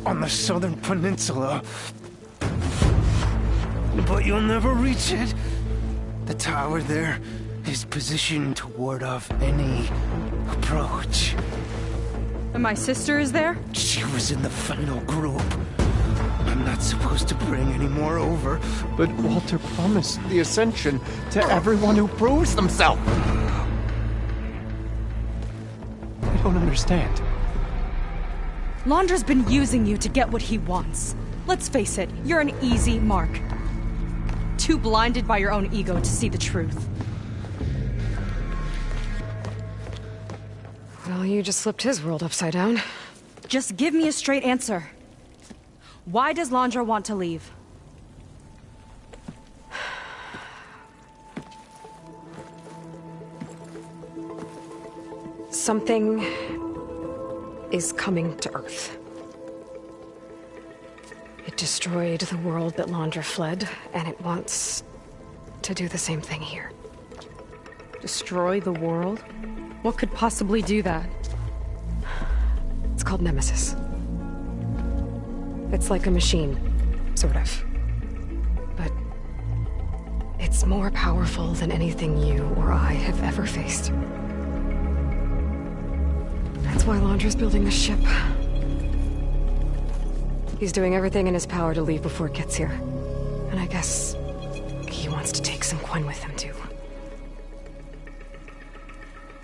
on the southern peninsula. But you'll never reach it. The tower there is positioned to ward off any approach. And my sister is there? She was in the final group. I'm not supposed to bring any more over. But Walter promised the Ascension to everyone who proves themselves. I don't understand. Londra's been using you to get what he wants. Let's face it, you're an easy mark. Too blinded by your own ego to see the truth. Well, you just flipped his world upside down. Just give me a straight answer. Why does Londra want to leave? Something is coming to Earth. It destroyed the world that Londra fled, and it wants to do the same thing here. Destroy the world? What could possibly do that? It's called Nemesis. It's like a machine, sort of. But it's more powerful than anything you or I have ever faced. That's why Londra's building this ship. He's doing everything in his power to leave before it gets here. And I guess he wants to take some Quen with him, too.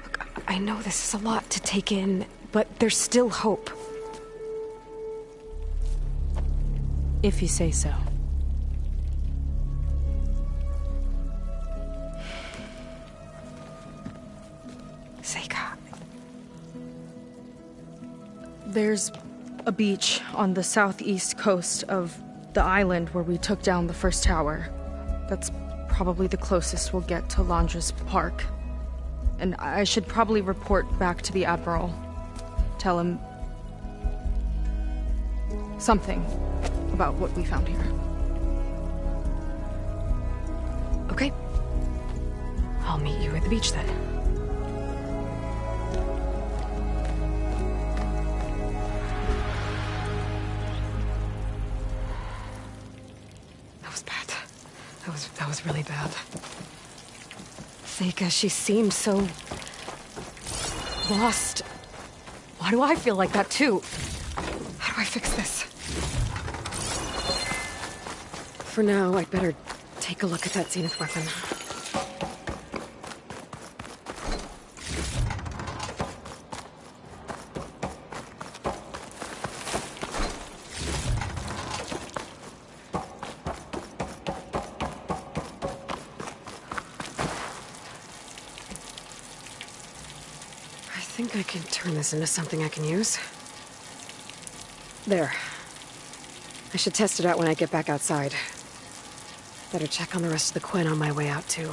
Look, I know this is a lot to take in, but there's still hope. If you say so. Seika. There's a beach on the southeast coast of the island where we took down the first tower. That's probably the closest we'll get to Londra's park. And I should probably report back to the Admiral. Tell him something about what we found here. Okay. I'll meet you at the beach then. That was bad. That was really bad. Seika, she seemed so lost. Why do I feel like that too? How do I fix this? For now, I'd better take a look at that Zenith weapon. think I can turn this into something I can use. There. I should test it out when I get back outside. Better check on the rest of the Quinn on my way out, too.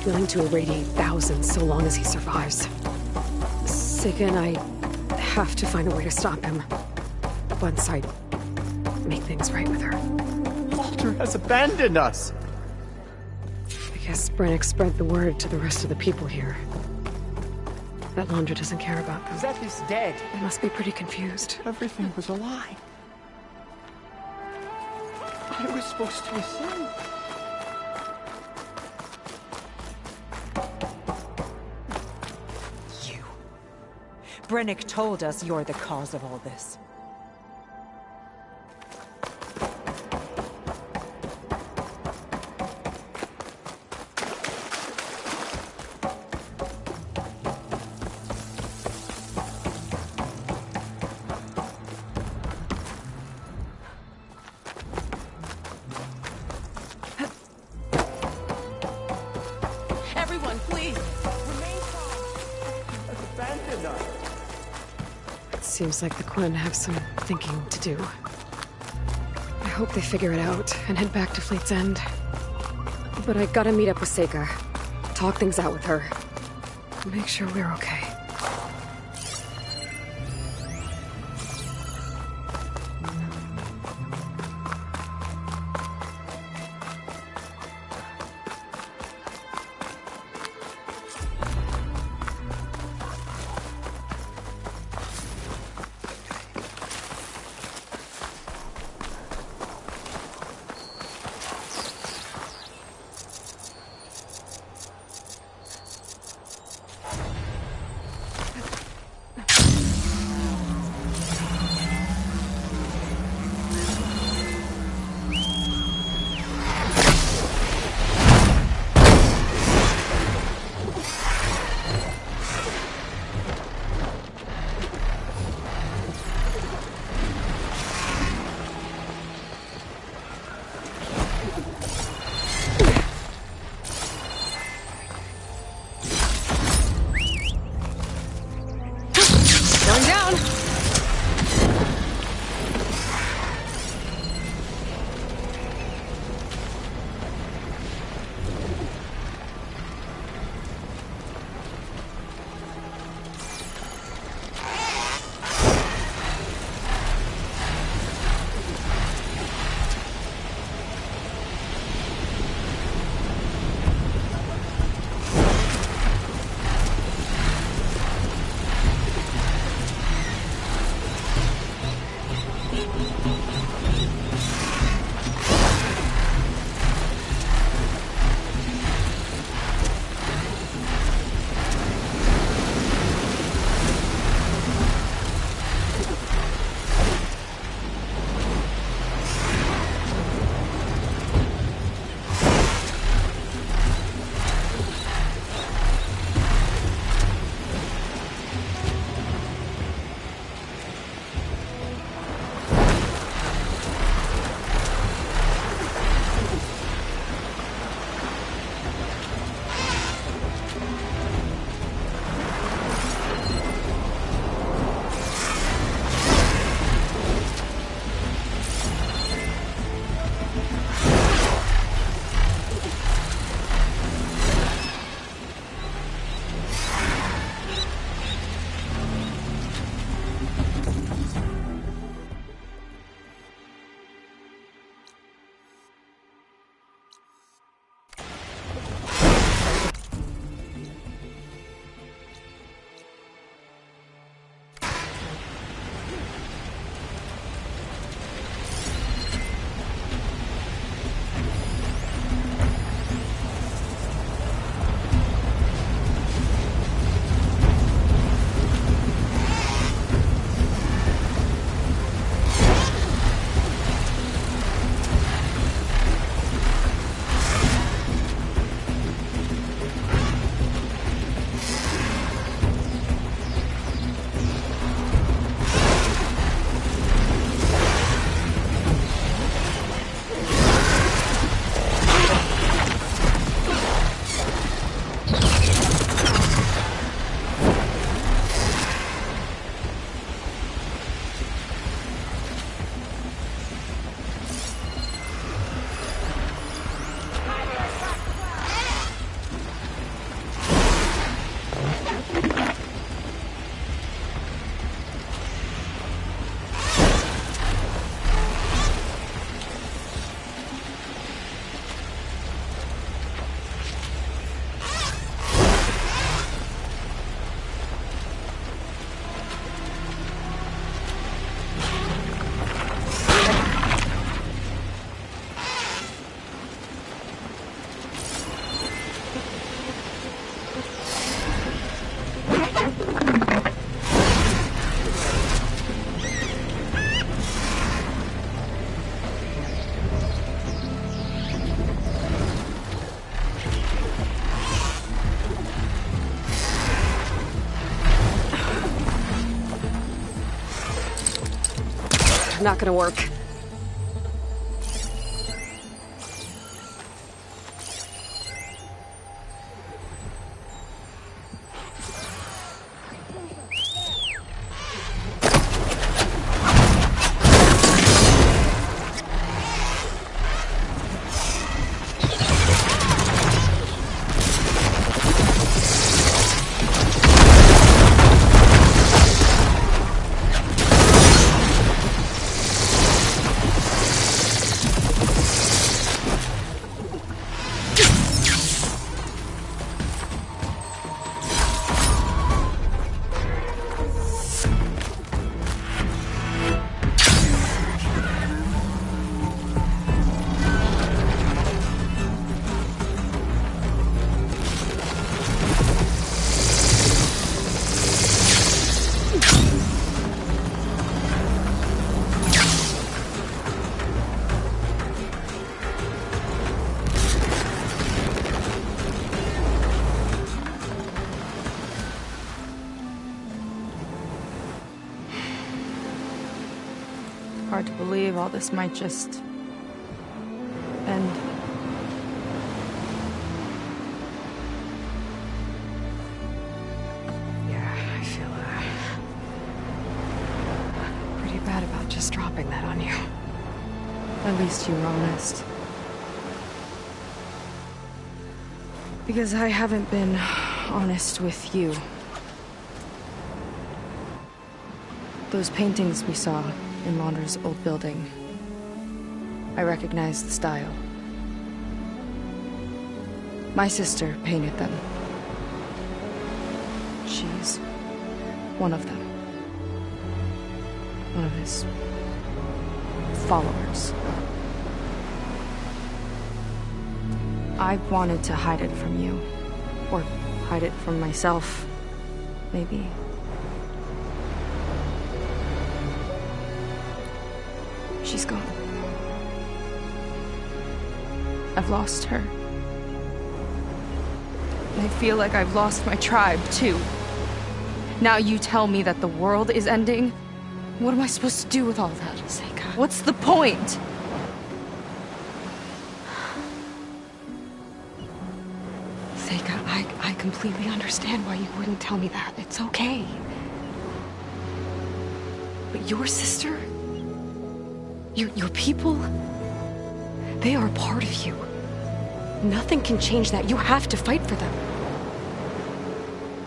Willing to irradiate thousands so long as he survives. Sega and I have to find a way to stop him. Once I make things right with her. Walter has abandoned us! I guess Brennick spread the word to the rest of the people here. That Laundra doesn't care about them. Zeth is dead. They must be pretty confused. Everything was a lie. I was supposed to ascend. Brennick told us you're the cause of all this. Everyone, please! Remain calm! Abandon us! Seems like the Quinn have some thinking to do. I hope they figure it out and head back to Fleet's End. But I gotta meet up with Seika. Talk things out with her. Make sure we're okay. not gonna work. Hard to believe all this might just end. Yeah, I feel pretty bad about just dropping that on you. At least you were honest. Because I haven't been honest with you. Those paintings we saw in Launder's old building, I recognize the style. My sister painted them. She's one of them. One of his followers. I wanted to hide it from you. Or hide it from myself, maybe. She's gone. I've lost her. And I feel like I've lost my tribe, too. Now you tell me that the world is ending? What am I supposed to do with all that? Seika. What's the point? Seika, I completely understand why you wouldn't tell me that. It's okay. But your sister? Your people? They are a part of you. Nothing can change that. You have to fight for them.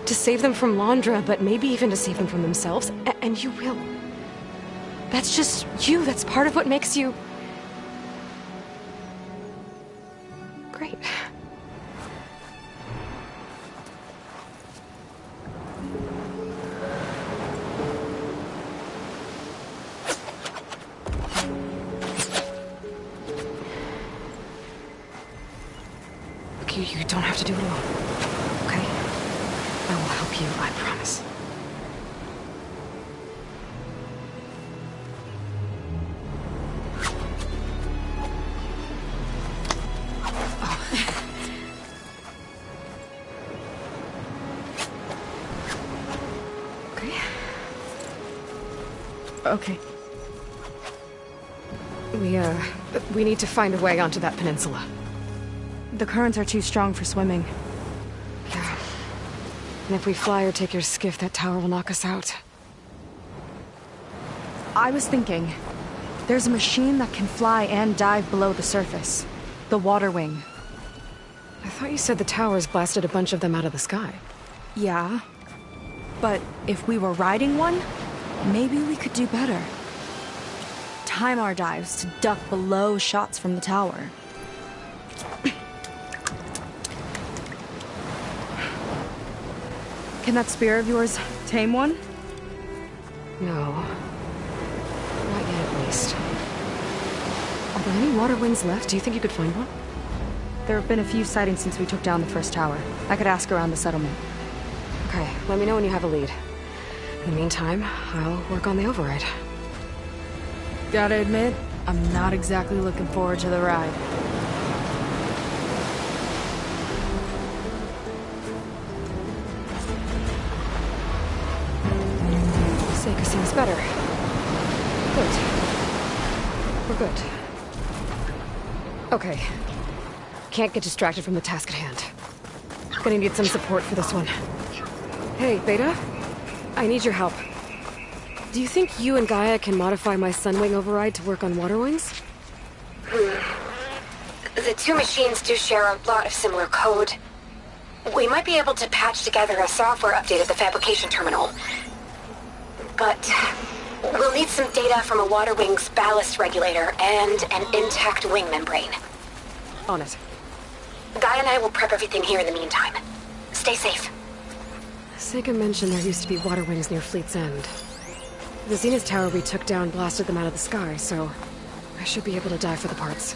To save them from Londra, but maybe even to save them from themselves. And you will. That's just you. That's part of what makes you... great. You don't have to do it alone, okay? I will help you, I promise. Okay. We need to find a way onto that peninsula. The currents are too strong for swimming. Yeah. And if we fly or take your skiff, that tower will knock us out. I was thinking, there's a machine that can fly and dive below the surface. The water wing. I thought you said the towers blasted a bunch of them out of the sky. Yeah. But if we were riding one, maybe we could do better. Time our dives to duck below shots from the tower. Can that spear of yours tame one? No. Not yet, at least. Are there any water wings left? Do you think you could find one? There have been a few sightings since we took down the first tower. I could ask around the settlement. Okay, let me know when you have a lead. In the meantime, I'll work on the override. Gotta admit, I'm not exactly looking forward to the ride. Seika seems better. Good. We're good. Okay. Can't get distracted from the task at hand. Gonna need some support for this one. Hey, Beta? I need your help. Do you think you and Gaia can modify my Sunwing override to work on Water Wings? The two machines do share a lot of similar code. We might be able to patch together a software update at the fabrication terminal. But we'll need some data from a Water Wing's ballast regulator and an intact wing membrane. On it. Guy and I will prep everything here in the meantime. Stay safe. Sega mentioned there used to be Water Wings near Fleet's End. The Zenith Tower we took down blasted them out of the sky, so I should be able to dive for the parts.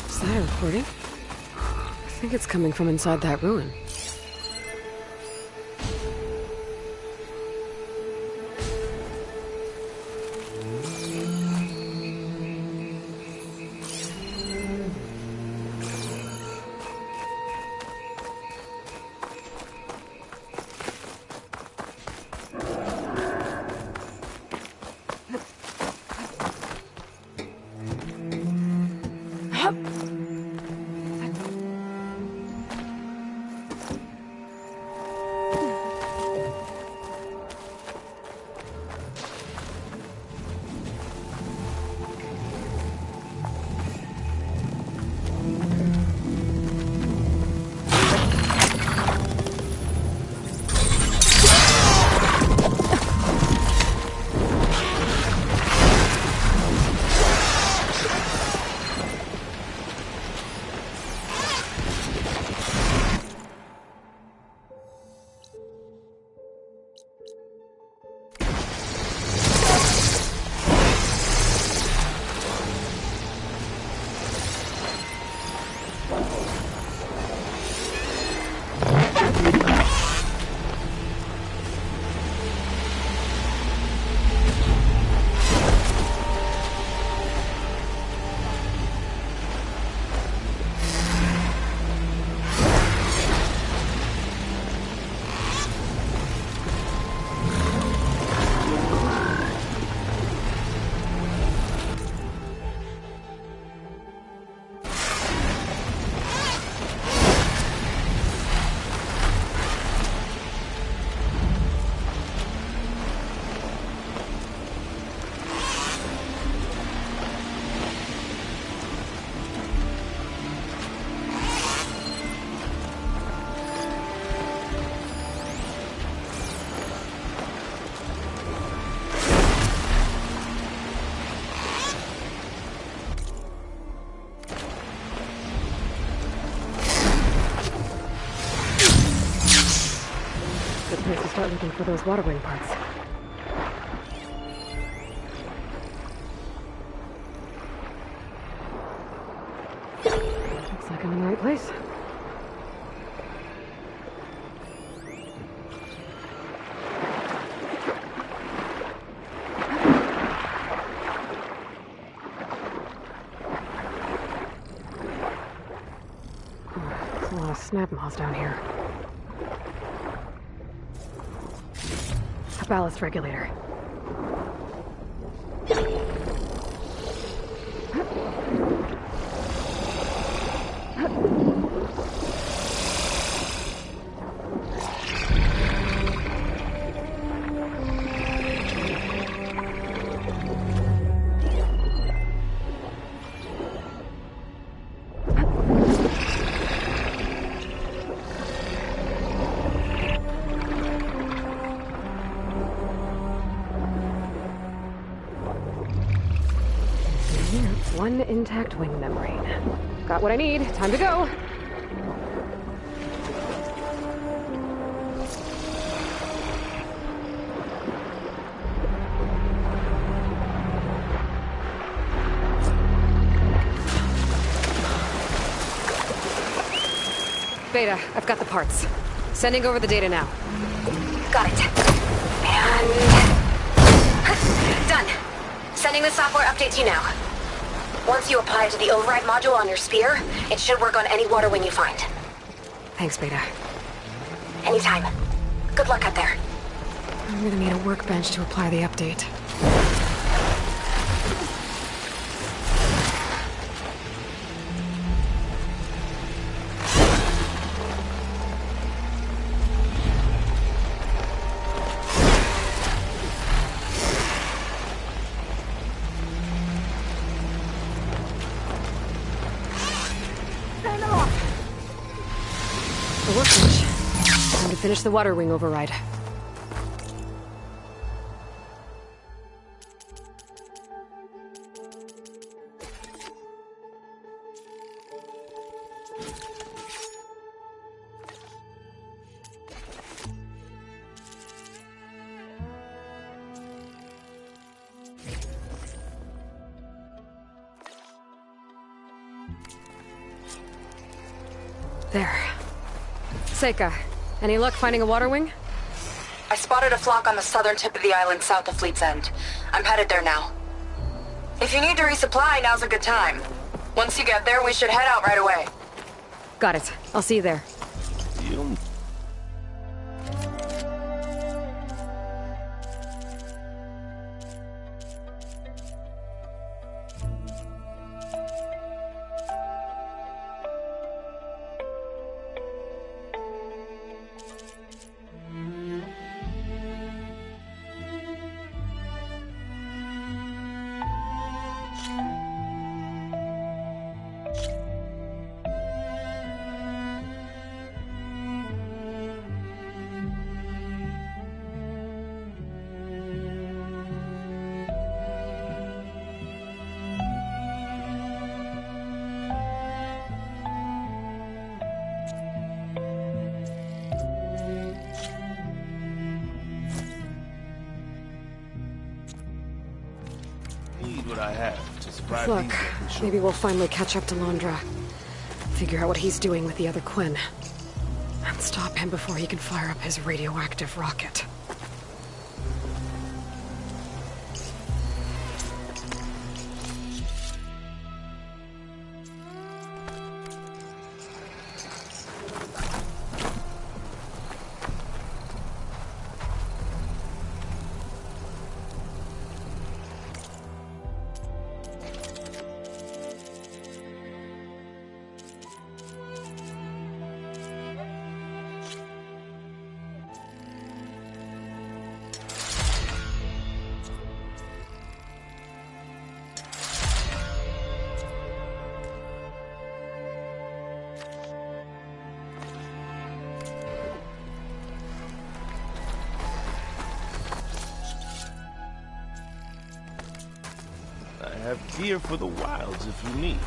Is that a recording? I think it's coming from inside that ruin. start looking for those water wing parts. Looks like I'm in the right place. There's a lot of snap moths down here. A ballast regulator. One intact wing membrane. Got what I need. Time to go. Beta, I've got the parts. Sending over the data now. Got it. And... done. Sending the software update to you now. Once you apply it to the override module on your spear, it should work on any water wing you find. Thanks, Beta. Anytime. Good luck out there. I'm gonna need a workbench to apply the update. A workbench. Time to finish the water wing override. There. Seika, any luck finding a water wing? I spotted a flock on the southern tip of the island south of Fleet's End. I'm headed there now. If you need to resupply, now's a good time. Once you get there, we should head out right away. Got it. I'll see you there. What I have to survive. Look, maybe we'll finally catch up to Londra. Figure out what he's doing with the other Quinn. And stop him before he can fire up his radioactive rocket. I have gear for the wilds if you need.